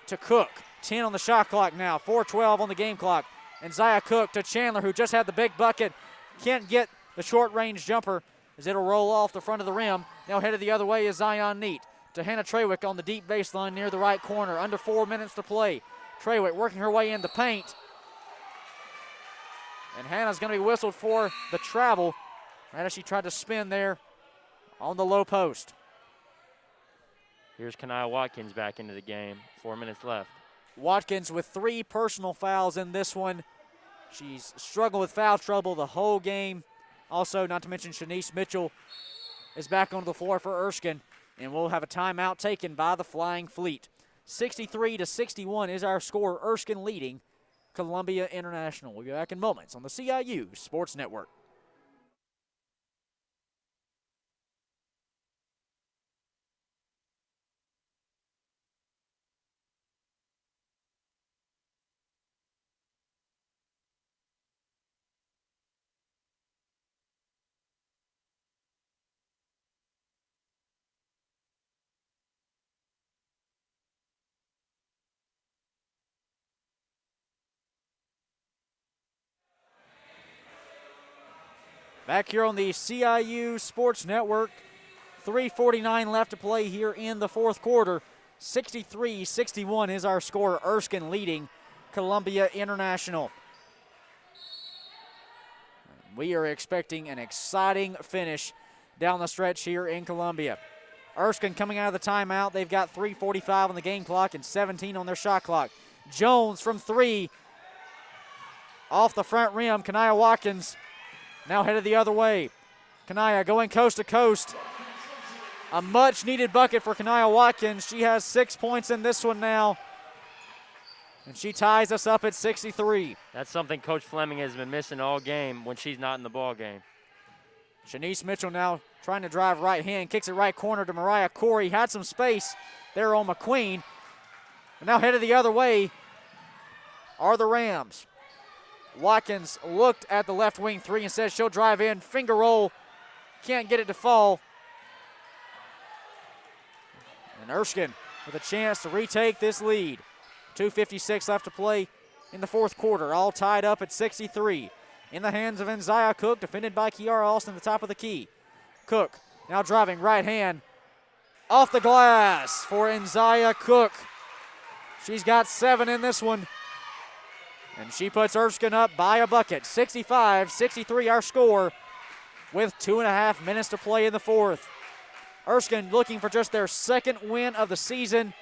to Cook. 10 on the shot clock now. 4:12 on the game clock. And Zaya Cook to Chandler, who just had the big bucket. Can't get the short-range jumper as it'll roll off the front of the rim. Now headed the other way is Zion Neat to Hannah Trawick on the deep baseline near the right corner. Under 4 minutes to play. Trawick working her way in the paint. And Hannah's going to be whistled for the travel right as she tried to spin there on the low post. Here's Kanaya Watkins back into the game. 4 minutes left. Watkins with 3 personal fouls in this one. She's struggled with foul trouble the whole game. Also, not to mention Shanice Mitchell is back onto the floor for Erskine, and we'll have a timeout taken by the Flying Fleet. 63-61 is our score. Erskine leading Columbia International. We'll be back in moments on the CIU Sports Network. Back here on the CIU Sports Network, 3:49 left to play here in the fourth quarter. 63-61 is our score. Erskine leading Columbia International. We are expecting an exciting finish down the stretch here in Columbia. Erskine coming out of the timeout. They've got 3:45 on the game clock and 17 on their shot clock. Jones from 3. Off the front rim, Kanaya Watkins now headed the other way. Kanaya going coast to coast. A much-needed bucket for Kanaya Watkins. She has 6 points in this one now, and she ties us up at 63. That's something Coach Fleming has been missing all game when she's not in the ball game. Shanice Mitchell now trying to drive right hand, kicks it right corner to Mariah Corey. Had some space there on McQueen. And now headed the other way are the Rams. Watkins looked at the left wing 3 and says she'll drive in. Finger roll. Can't get it to fall. And Erskine with a chance to retake this lead. 2:56 left to play in the fourth quarter. All tied up at 63. In the hands of Nzia Cook, defended by Kiara Austin at the top of the key. Cook now driving right hand. Off the glass for Nzia Cook. She's got 7 in this one. And she puts Erskine up by a bucket. 65-63 our score with 2.5 minutes to play in the fourth. Erskine looking for just their second win of the season.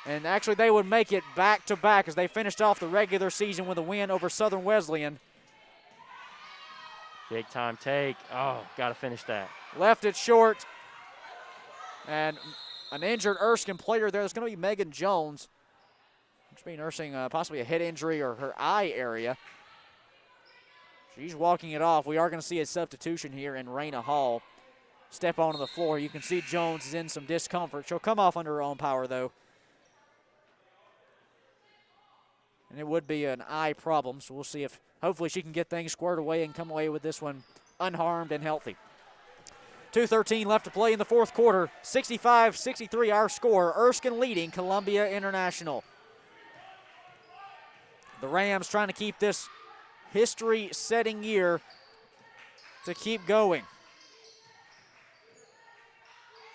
And actually they would make it back-to-back as they finished off the regular season with a win over Southern Wesleyan. Big time take. Oh, got to finish that. Left it short. And an injured Erskine player there. There's going to be Megan Jones. She's been nursing possibly a head injury or her eye area. She's walking it off. We are going to see a substitution here in Raina Hall step onto the floor. You can see Jones is in some discomfort. She'll come off under her own power, though. And it would be an eye problem, so we'll see if hopefully she can get things squared away and come away with this one unharmed and healthy. 2:13 left to play in the fourth quarter. 65-63 our score. Erskine leading Columbia International. The Rams trying to keep this history-setting year to keep going.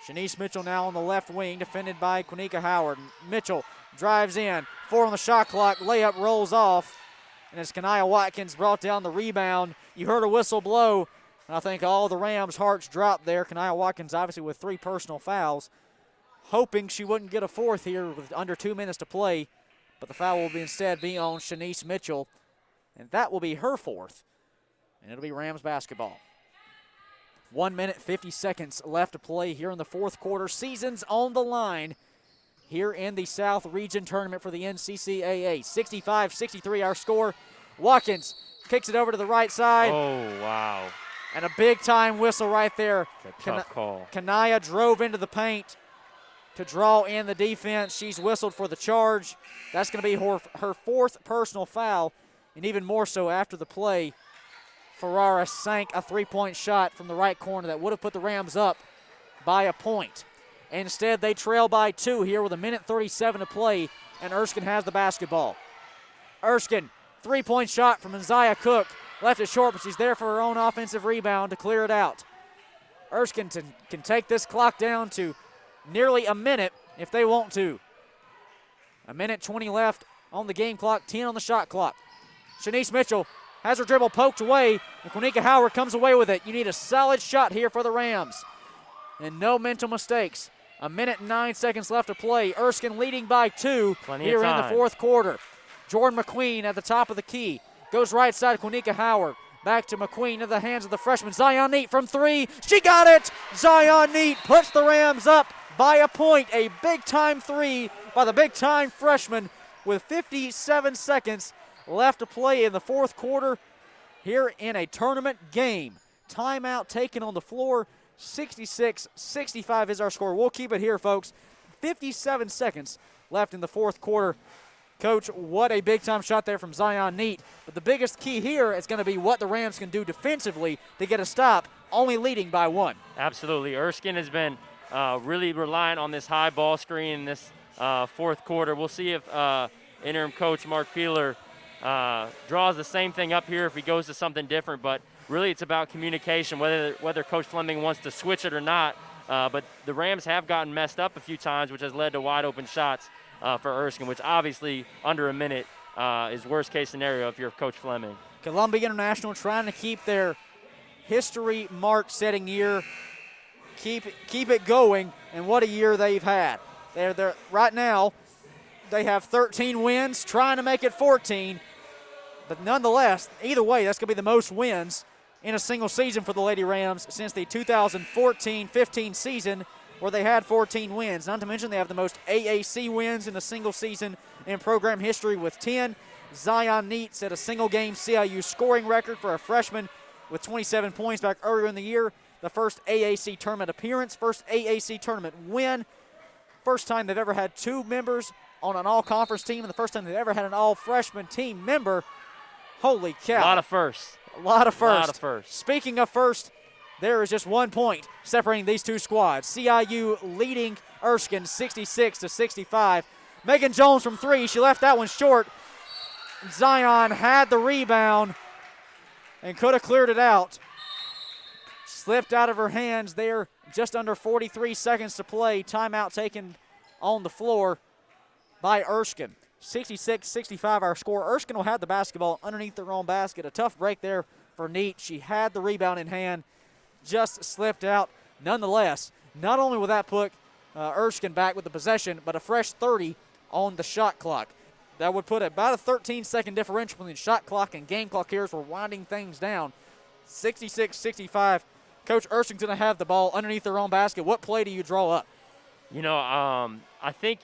Shanice Mitchell now on the left wing, defended by Quanika Howard. Mitchell drives in, 4 on the shot clock, layup rolls off, and as Kanaya Watkins brought down the rebound, you heard a whistle blow, and I think all the Rams' hearts dropped there. Kania Watkins obviously with 3 personal fouls, hoping she wouldn't get a 4th here with under 2 minutes to play, but the foul will instead be on Shanice Mitchell, and that will be her 4th, and it'll be Rams basketball. 1 minute, 50 seconds left to play here in the 4th quarter. Season's on the line here in the South Region Tournament for the NCCAA. 65-63 our score. Watkins kicks it over to the right side. Oh, wow. And a big-time whistle right there. It's a tough call. Kanaya drove into the paint to draw in the defense. She's whistled for the charge. That's going to be her 4th personal foul, and even more so after the play. Ferrara sank a 3-point shot from the right corner that would have put the Rams up by a point. Instead, they trail by 2 here with 1:37 to play, and Erskine has the basketball. Erskine, 3-point shot from Isaiah Cook. Left it short, but she's there for her own offensive rebound to clear it out. Erskine can take this clock down to nearly a minute if they want to. 1:20 left on the game clock, 10 on the shot clock. Shanice Mitchell has her dribble poked away, and Quanika Howard comes away with it. You need a solid shot here for the Rams. And no mental mistakes. 1:09 left to play. Erskine leading by 2 here in the 4th quarter. Jordan McQueen at the top of the key. Goes right side, Quanika Howard. Back to McQueen into the hands of the freshman. Zion Neat from 3. She got it! Zion Neat puts the Rams up by a point. A big-time 3 by the big-time freshman with 57 seconds left to play in the 4th quarter here in a tournament game. Timeout taken on the floor. 66-65 is our score. We'll keep it here, folks. 57 seconds left in the 4th quarter. Coach, what a big-time shot there from Zion Neat. But the biggest key here is going to be what the Rams can do defensively to get a stop, only leading by 1. Absolutely. Erskine has been really relying on this high ball screen in this 4th quarter. We'll see if interim coach Mark Peeler draws the same thing up here if he goes to something different. But really it's about communication, whether Coach Fleming wants to switch it or not. But the Rams have gotten messed up a few times, which has led to wide-open shots for Erskine, which obviously under a minute is worst-case scenario if you're Coach Fleming. Columbia International trying to keep their history mark-setting year, keep it going, and what a year they've had. They're right now, they have 13 wins, trying to make it 14, but nonetheless, either way, that's going to be the most wins in a single season for the Lady Rams since the 2014-15 season, where they had 14 wins. Not to mention they have the most AAC wins in a single season in program history with 10. Zion Neat set a single-game CIU scoring record for a freshman with 27 points back earlier in the year. The first AAC tournament appearance, first AAC tournament win. First time they've ever had 2 members on an all-conference team, and the first time they've ever had an all-freshman team member. Holy cow. A lot of firsts. A lot of firsts. A lot of firsts. Speaking of first, there is just 1 point separating these 2 squads. CIU leading Erskine 66-65. Megan Jones from 3. She left that one short. Zion had the rebound and could have cleared it out. Slipped out of her hands there. Just under 43 seconds to play. Timeout taken on the floor by Erskine. 66-65 our score. Erskine will have the basketball underneath their own basket. A tough break there for Neat. She had the rebound in hand. Just slipped out. Nonetheless, not only will that put Erskine back with the possession, but a fresh 30 on the shot clock. That would put about a 13-second differential between shot clock and game clock here as we're winding things down. 66-65. Coach Erskine's going to have the ball underneath their own basket. What play do you draw up? You know, I think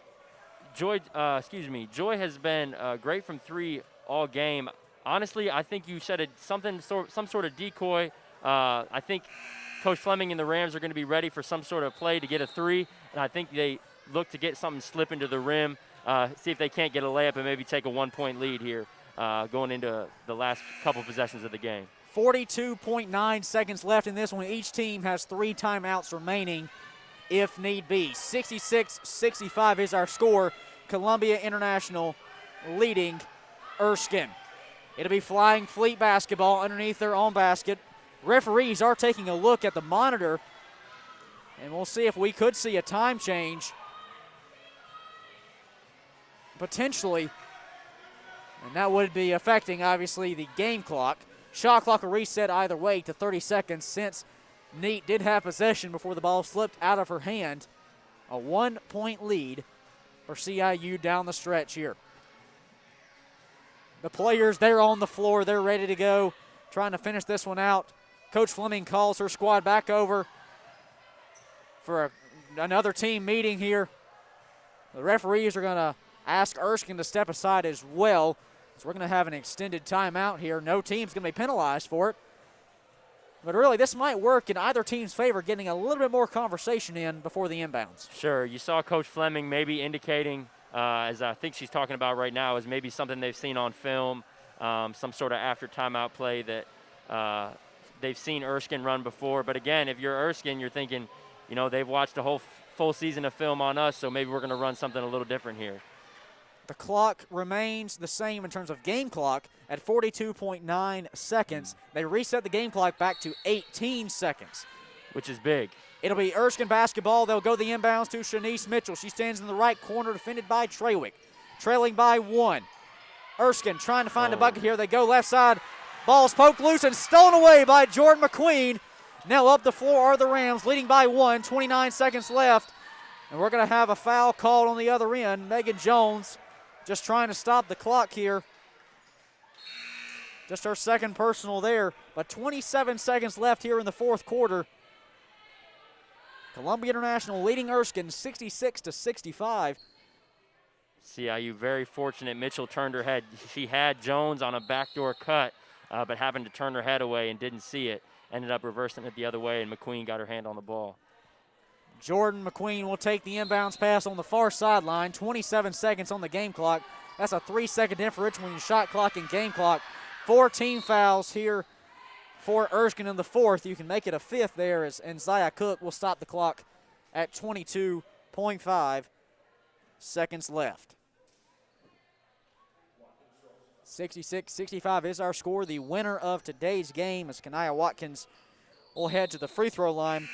Joy has been great from 3 all game. Honestly, I think you said some sort of decoy. I think Coach Fleming and the Rams are going to be ready for some sort of play to get a 3, and I think they look to get something slip into the rim, see if they can't get a layup and maybe take a 1-point lead here going into the last couple possessions of the game. 42.9 seconds left in this one. Each team has 3 timeouts remaining if need be. 66-65 is our score. Columbia International leading Erskine. It'll be flying fleet basketball underneath their own basket. Referees are taking a look at the monitor, and we'll see if we could see a time change potentially, and that would be affecting, obviously, the game clock. Shot clock will reset either way to 30 seconds since Neat did have possession before the ball slipped out of her hand. A 1-point lead for CIU down the stretch here. The players, they're on the floor. They're ready to go, trying to finish this one out. Coach Fleming calls her squad back over for another team meeting here. The referees are going to ask Erskine to step aside as well. So we're going to have an extended timeout here. No team's going to be penalized for it. But really, this might work in either team's favor, getting a little bit more conversation in before the inbounds. Sure. You saw Coach Fleming maybe indicating, as I think she's talking about right now, is maybe something they've seen on film, some sort of after timeout play that they've seen Erskine run before. But again, if you're Erskine, you're thinking, you know, they've watched a whole full season of film on us, so maybe we're going to run something a little different here. The clock remains the same in terms of game clock at 42.9 seconds. They reset the game clock back to 18 seconds. Which is big. It'll be Erskine basketball. They'll go the inbounds to Shanice Mitchell. She stands in the right corner, defended by Trawick. Trailing by 1. Erskine trying to find a bucket here. They go left side. Ball's poked loose and stolen away by Jordan McQueen. Now up the floor are the Rams, leading by 1. 29 seconds left. And we're going to have a foul called on the other end. Megan Jones just trying to stop the clock here. Just her second personal there. But 27 seconds left here in the fourth quarter. Columbia International leading Erskine 66-65. CIU very fortunate. Mitchell turned her head. She had Jones on a backdoor cut, but happened to turn her head away and didn't see it. Ended up reversing it the other way, and McQueen got her hand on the ball. Jordan McQueen will take the inbounds pass on the far sideline. 27 seconds on the game clock. That's a 3-second differential between shot clock and game clock. 4 team fouls here for Erskine in the fourth. You can make it a fifth there, and Zaya Cook will stop the clock at 22.5 seconds left. 66-65 is our score. The winner of today's game is Kanaya Watkins will head to the free throw line.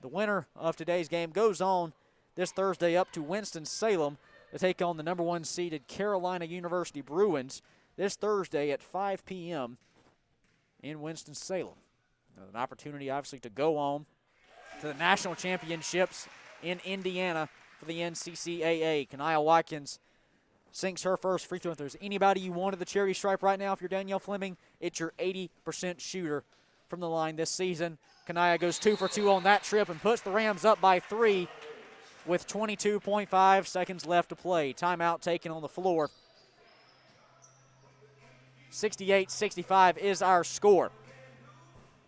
The winner of today's game goes on this Thursday up to Winston-Salem to take on the number 1 seeded Carolina University Bruins this Thursday at 5 p.m. in Winston-Salem. An opportunity, obviously, to go on to the national championships in Indiana for the NCCAA. Kanaya Watkins sinks her first free throw. If there's anybody you want at the charity stripe right now, if you're Danielle Fleming, it's your 80% shooter from the line this season. Kanaya goes 2 for 2 on that trip and puts the Rams up by 3 with 22.5 seconds left to play. Timeout taken on the floor. 68-65 is our score.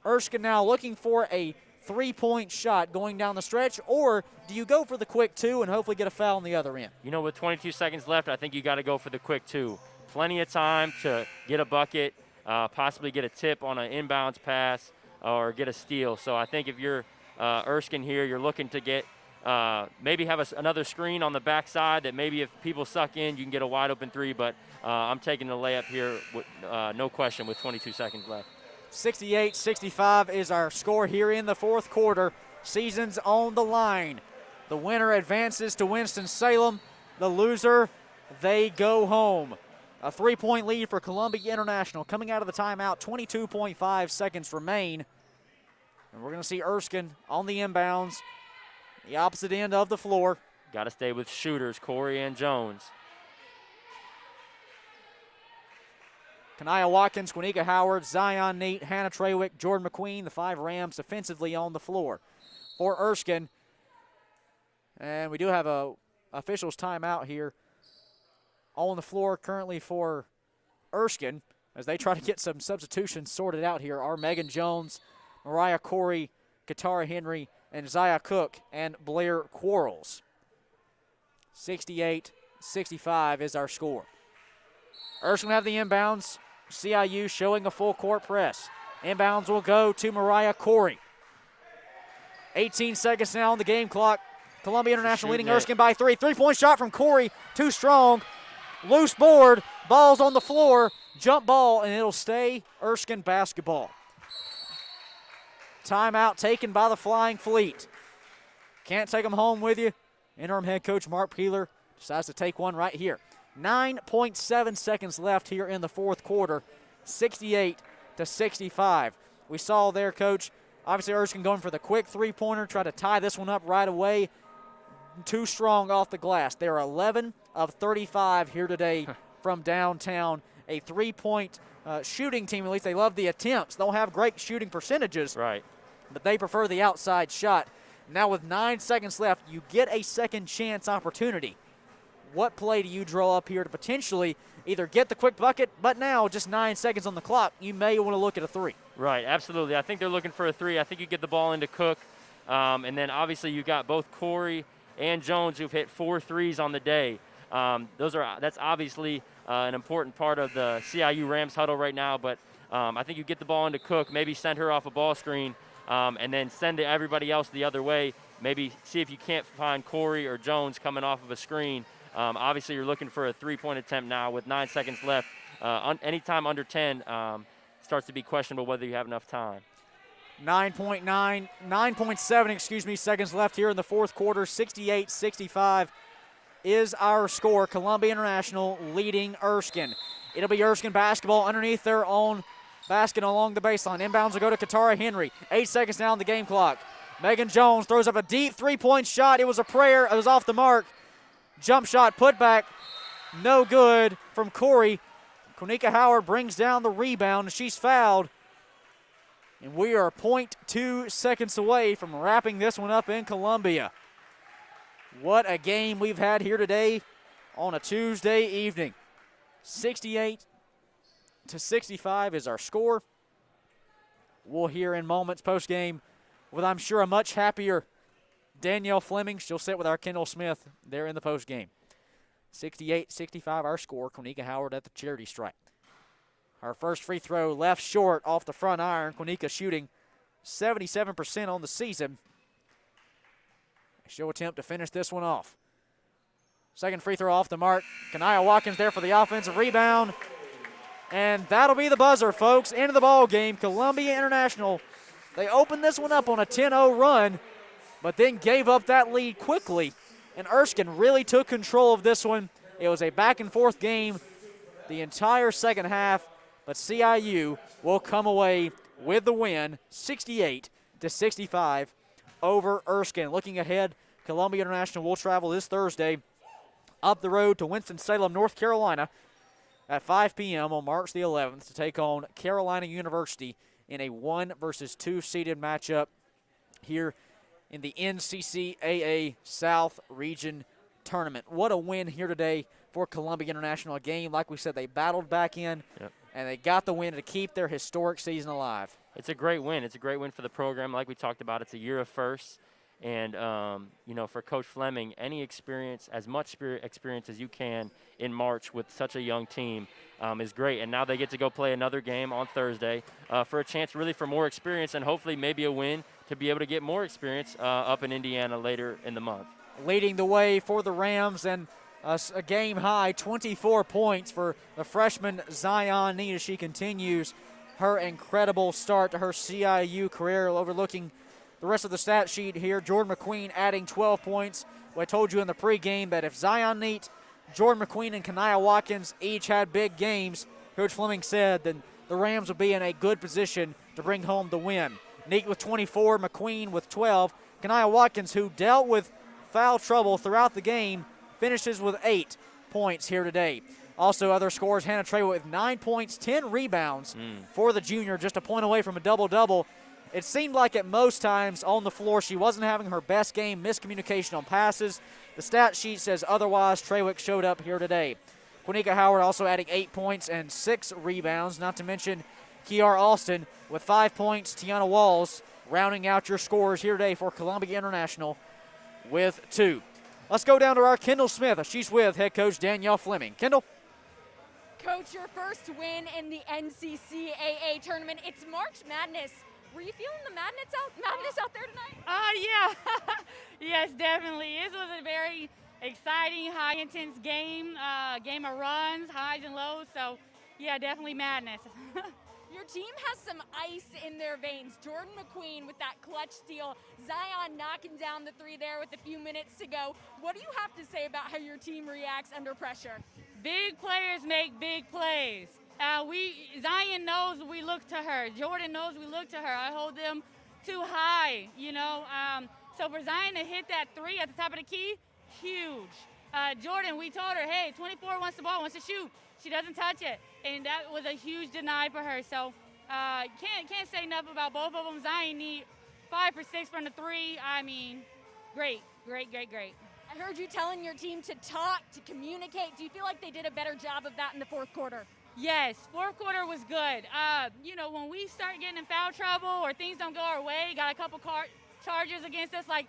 Erskine now looking for a 3-point shot going down the stretch, or do you go for the quick 2 and hopefully get a foul on the other end? You know, with 22 seconds left, I think you got to go for the quick 2. Plenty of time to get a bucket, possibly get a tip on an inbounds pass, or get a steal. So I think if you're Erskine here, you're looking to get maybe have another screen on the backside that maybe if people suck in, you can get a wide open 3, but I'm taking the layup here, with, no question, with 22 seconds left. 68-65 is our score here in the fourth quarter. Season's on the line. The winner advances to Winston-Salem. The loser, they go home. A 3-point lead for Columbia International coming out of the timeout. 22.5 seconds remain. And we're going to see Erskine on the inbounds, the opposite end of the floor. Got to stay with shooters, Corey and Jones. Kanaya Watkins, Quinnica Howard, Zion Neat, Hannah Trawick, Jordan McQueen, the 5 Rams defensively on the floor for Erskine. And we do have a officials timeout here on the floor currently for Erskine as they try to get some substitutions sorted out here are Megan Jones, Mariah Corey, Katara Henry, and Zaya Cook and Blair Quarles. 68-65 is our score. Erskine will have the inbounds. CIU showing a full court press. Inbounds will go to Mariah Corey. 18 seconds now on the game clock. Columbia International leading Erskine by 3. 3-point shot from Corey, too strong. Loose board, ball's on the floor, jump ball, and it'll stay Erskine basketball. Timeout taken by the Flying Fleet. Can't take them home with you. Interim head coach Mark Peeler decides to take one right here. 9.7 seconds left here in the fourth quarter. 68-65. We saw there, Coach, obviously Erskine going for the quick three-pointer, try to tie this one up right away. Too strong off the glass. They're 11 of 35 here today from downtown. A three-point shooting team, at least they love the attempts. They'll have great shooting percentages, Right. but they prefer the outside shot. Now with 9 seconds left, you get a second chance opportunity. What play do you draw up here to potentially either get the quick bucket, but now just 9 seconds on the clock, you may want to look at a three. Right, absolutely. I think they're looking for a three. I think you get the ball into Cook, and then obviously you got both Corey and Jones who've hit 4 threes on the day. That's obviously an important part of the CIU Rams huddle right now, but I think you get the ball into Cook, maybe send her off a ball screen, and then send everybody else the other way. Maybe see if you can't find Corey or Jones coming off of a screen. Obviously, you're looking for a three-point attempt now with 9 seconds left. Anytime under 10 starts to be questionable whether you have enough time. 9.7 seconds left here in the fourth quarter. 68-65 is our score. Columbia International leading Erskine. It'll be Erskine basketball underneath their own basket along the baseline. Inbounds will go to Katara Henry. 8 seconds now on the game clock. Megan Jones throws up a deep three-point shot. It was a prayer. It was off the mark. Jump shot put back. No good from Corey. Konika Howard brings down the rebound. She's fouled. And we are 0.2 seconds away from wrapping this one up in Columbia. What a game we've had here today on a Tuesday evening. 68-65 is our score. We'll hear in moments post-game with, I'm sure, a much happier Danielle Fleming. She'll sit with our Kendall Smith there in the post-game. 68-65 our score. Konika Howard at the charity stripe. Our first free throw left short off the front iron. Konika shooting 77% on the season. She'll attempt to finish this one off. Second free throw off the mark. Kanaya Watkins there for the offensive rebound. And that'll be the buzzer, folks. End of the ball game. Columbia International, they opened this one up on a 10-0 run, but then gave up that lead quickly. And Erskine really took control of this one. It was a back-and-forth game the entire second half, but CIU will come away with the win, 68-65 over Erskine. Looking ahead, Columbia International will travel this Thursday up the road to Winston-Salem, North Carolina at 5 p.m. on March the 11th to take on Carolina University in a 1 versus 2 seeded matchup here in the NCCAA South Region Tournament. What a win here today for Columbia International. A game, like we said, they battled back in, and they got the win to keep their historic season alive. It's a great win. It's a great win for the program. Like we talked about, it's a year of firsts. And, for Coach Fleming, any experience, as much experience as you can in March with such a young team is great. And now they get to go play another game on Thursday for a chance really for more experience and hopefully maybe a win to be able to get more experience up in Indiana later in the month. Leading the way for the Rams and a game-high 24 points for the freshman Zion Need as she continues her incredible start to her CIU career, overlooking the rest of the stat sheet here. Jordan McQueen adding 12 points. Well, I told you in the pregame that if Zion Neat, Jordan McQueen, and Kanaya Watkins each had big games, Coach Fleming said then the Rams would be in a good position to bring home the win. Neat with 24, McQueen with 12. Kanaya Watkins, who dealt with foul trouble throughout the game, finishes with 8 points here today. Also, other scores, Hannah Trewa with 9 points, 10 rebounds for the junior, just a point away from a double-double. It seemed like at most times on the floor she wasn't having her best game, miscommunication on passes. The stat sheet says otherwise. Trewick showed up here today. Quinnica Howard also adding 8 points and 6 rebounds, not to mention Kiara Alston with 5 points. Tiana Walls rounding out your scores here today for Columbia International with 2. Let's go down to our Kendall Smith. She's with head coach Danielle Fleming. Kendall? Coach, your first win in the NCCAA tournament. It's March Madness. Were you feeling the madness out there tonight? Yeah. Yes, definitely. This was a very exciting, high intense game. Game of runs, highs and lows. So, yeah, definitely madness. Your team has some ice in their veins. Jordan McQueen with that clutch steal. Zion knocking down the 3 there with a few minutes to go. What do you have to say about how your team reacts under pressure? Big players make big plays. Zion knows we look to her. Jordan knows we look to her. I hold them too high, you know. So for Zion to hit that three at the top of the key, huge. Jordan, we told her, hey, 24 wants the ball, wants to shoot. She doesn't touch it, and that was a huge deny for her. So can't say enough about both of them. Zion need 5 for 6 from the three. I mean, great. I heard you telling your team to talk, to communicate. Do you feel like they did a better job of that in the fourth quarter? Yes, fourth quarter was good. You know, when we start getting in foul trouble or things don't go our way, got a couple charges against us, like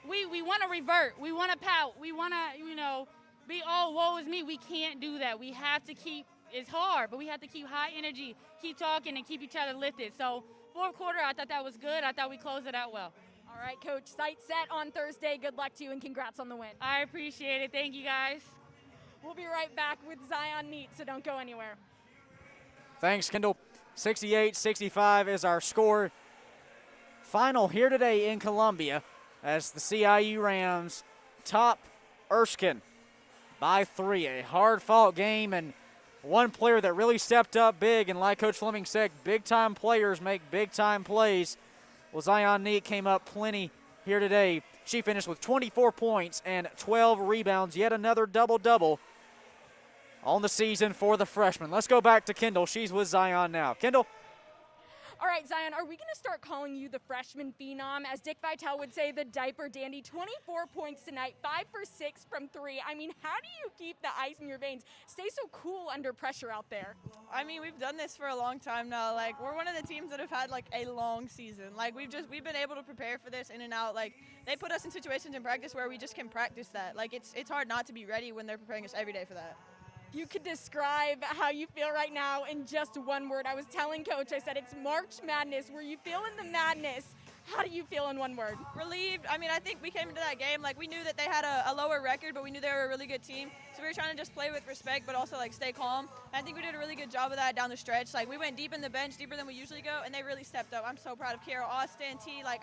we want to revert. We want to pout. We want to, you know, be all woe is me. We can't do that. We have to keep, it's hard, but we have to keep high energy, keep talking, and keep each other lifted. So fourth quarter, I thought that was good. I thought we closed it out well. All right, Coach, sight set on Thursday. Good luck to you, and congrats on the win. I appreciate it. Thank you, guys. We'll be right back with Zion Neat, so don't go anywhere. Thanks, Kendall. 68-65 is our score. Final here today in Columbia as the CIU Rams top Erskine by 3. A hard-fought game, and one player that really stepped up big, and like Coach Fleming said, big-time players make big-time plays. Well, Zion Neat came up plenty here today. She finished with 24 points and 12 rebounds, yet another double-double on the season for the freshman. Let's go back to Kendall. She's with Zion now. Kendall? All right, Zion, are we going to start calling you the freshman phenom? As Dick Vitale would say, the diaper dandy. 24 points tonight, 5 for 6 from 3. I mean, how do you keep the ice in your veins? Stay so cool under pressure out there. I mean, we've done this for a long time now. Like, we're one of the teams that have had, like, a long season. Like, we've been able to prepare for this in and out. Like, they put us in situations in practice where we just can practice that. Like, it's hard not to be ready when they're preparing us every day for that. You could describe how you feel right now in just one word. I was telling Coach, I said it's March Madness. Were you feeling the madness? How do you feel in one word? Relieved. I mean, I think we came into that game, like, we knew that they had a lower record, but we knew they were a really good team. So we were trying to just play with respect, but also, like, stay calm. And I think we did a really good job of that down the stretch. Like, we went deep in the bench, deeper than we usually go, and they really stepped up. I'm so proud of Kiara, Austin, T. Like,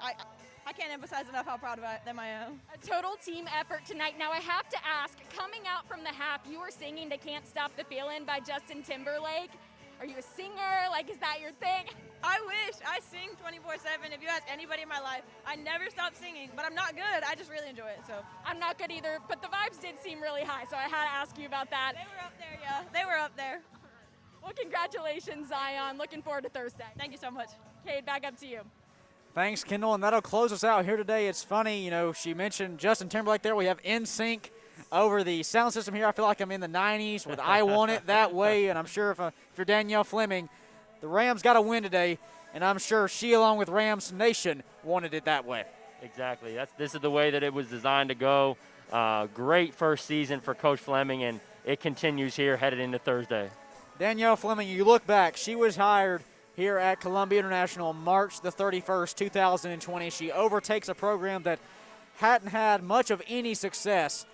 I can't emphasize enough how proud of them I am. A total team effort tonight. Now I have to ask, coming out from the half, you were singing to Can't Stop the Feeling by Justin Timberlake. Are you a singer? Like, is that your thing? I wish. I sing 24/7. If you ask anybody in my life, I never stop singing, but I'm not good. I just really enjoy it. So I'm not good either, but the vibes did seem really high, so I had to ask you about that. They were up there, yeah. They were up there. Well, congratulations, Zion. Looking forward to Thursday. Thank you so much. Cade, back up to you. Thanks, Kendall, and that'll close us out here today. It's funny, you know, she mentioned Justin Timberlake there. We have NSYNC over the sound system here. I feel like I'm in the 90s with I Want It That Way, and I'm sure if you're Danielle Fleming, the Rams got to win today, and I'm sure she, along with Rams Nation, wanted it that way. Exactly. This is the way that it was designed to go. Great first season for Coach Fleming, and it continues here headed into Thursday. Danielle Fleming, you look back, she was hired here at Columbia International March the 31st, 2020. She overtakes a program that hadn't had much of any success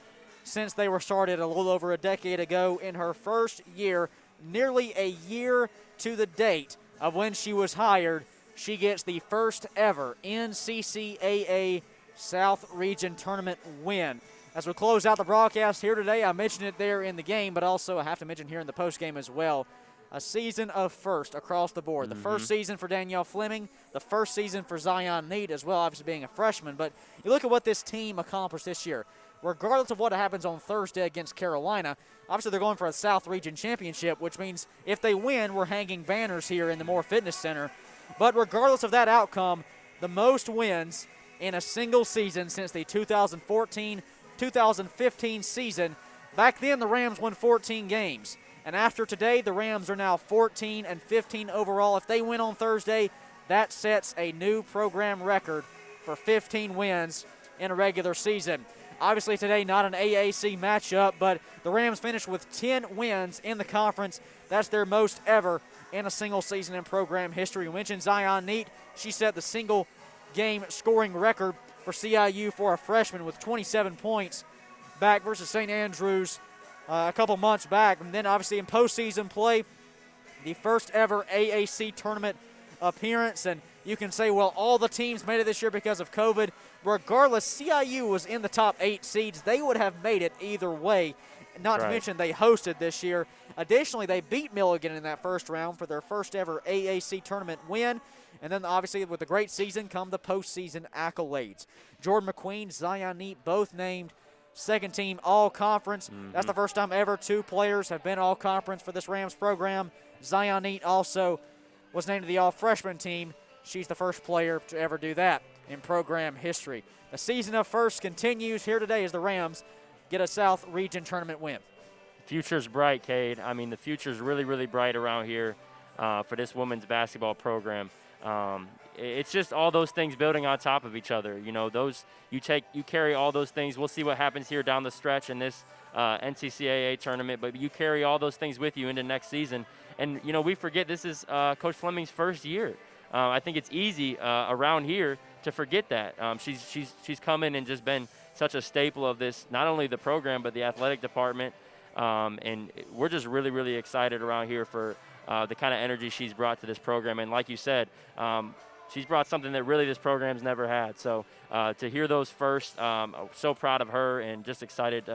since they were started a little over a decade ago. In her first year, nearly a year to the date of when she was hired, she gets the first ever NCCAA South Region Tournament win. As we close out the broadcast here today, I mentioned it there in the game, but also I have to mention here in the postgame as well. A season of first across the board. The first season for Danielle Fleming, the first season for Zion Neat as well, obviously being a freshman. But you look at what this team accomplished this year. Regardless of what happens on Thursday against Carolina, obviously they're going for a South Region Championship, which means if they win, we're hanging banners here in the Moore Fitness Center. But regardless of that outcome, the most wins in a single season since the 2014-2015 season. Back then, the Rams won 14 games. And after today, the Rams are now 14-15 overall. If they win on Thursday, that sets a new program record for 15 wins in a regular season. Obviously today, not an AAC matchup, but the Rams finished with 10 wins in the conference. That's their most ever in a single season in program history. We mentioned Zion Neat. She set the single game scoring record for CIU for a freshman with 27 points back versus St. Andrews a couple months back. And then obviously in postseason play, the first ever AAC tournament appearance. And you can say, well, all the teams made it this year because of COVID. Regardless, CIU was in the top 8 seeds. They would have made it either way. not to mention they hosted this year. Additionally, they beat Milligan in that first round for their first ever AAC tournament win. And then obviously with a great season come the postseason accolades. Jordan McQueen, Zion Neat, both named second team all-conference. That's the first time ever 2 players have been all-conference for this Rams program. Zion Neat also was named to the all-freshman team. She's the first player to ever do that in program history. The season of first continues here today as the Rams get a South Region tournament win. Future's bright, Cade. I mean, the future's really, really bright around here for this women's basketball program. It's just all those things building on top of each other. You know, you carry all those things. We'll see what happens here down the stretch in this NCCAA tournament, but you carry all those things with you into next season. And, you know, we forget this is Coach Fleming's first year. I think it's easy around here to forget that. She's come in and just been such a staple of this, not only the program, but the athletic department. And we're just really, really excited around here for the kind of energy she's brought to this program. And like you said, she's brought something that really this program's never had. So to hear those first, so proud of her and just excited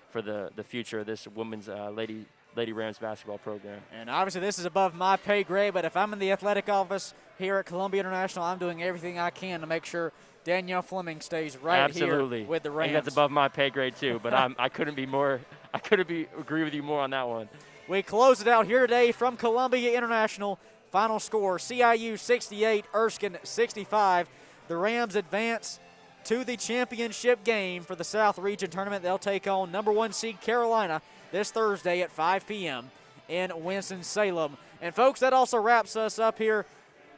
for the future of this women's Lady Rams basketball program. And obviously this is above my pay grade, but if I'm in the athletic office here at Columbia International, I'm doing everything I can to make sure Danielle Fleming stays right here with the Rams. I think that's above my pay grade too, but I couldn't agree with you more on that one. We close it out here today from Columbia International. Final score, CIU 68, Erskine 65. The Rams advance to the championship game for the South Region Tournament. They'll take on number 1 seed Carolina this Thursday at 5 p.m. in Winston-Salem. And, folks, that also wraps us up here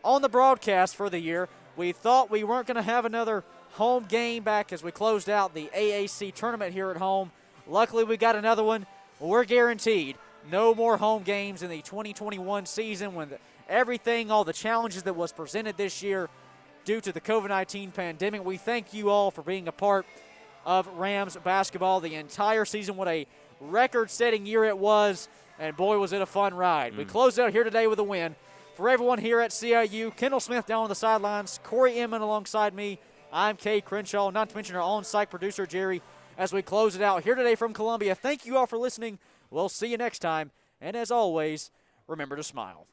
on the broadcast for the year. We thought we weren't going to have another home game back as we closed out the AAC tournament here at home. Luckily, we got another one. We're guaranteed no more home games in the 2021 season when everything, all the challenges that was presented this year due to the COVID-19 pandemic. We thank you all for being a part of Rams basketball the entire season. What a record-setting year it was, and boy, was it a fun ride. We closed out here today with a win. For everyone here at CIU, Kendall Smith down on the sidelines, Corey Inman alongside me, I'm Cade Crenshaw, not to mention our on-site producer, Jerry, as we close it out here today from Columbia. Thank you all for listening. We'll see you next time, and as always, remember to smile.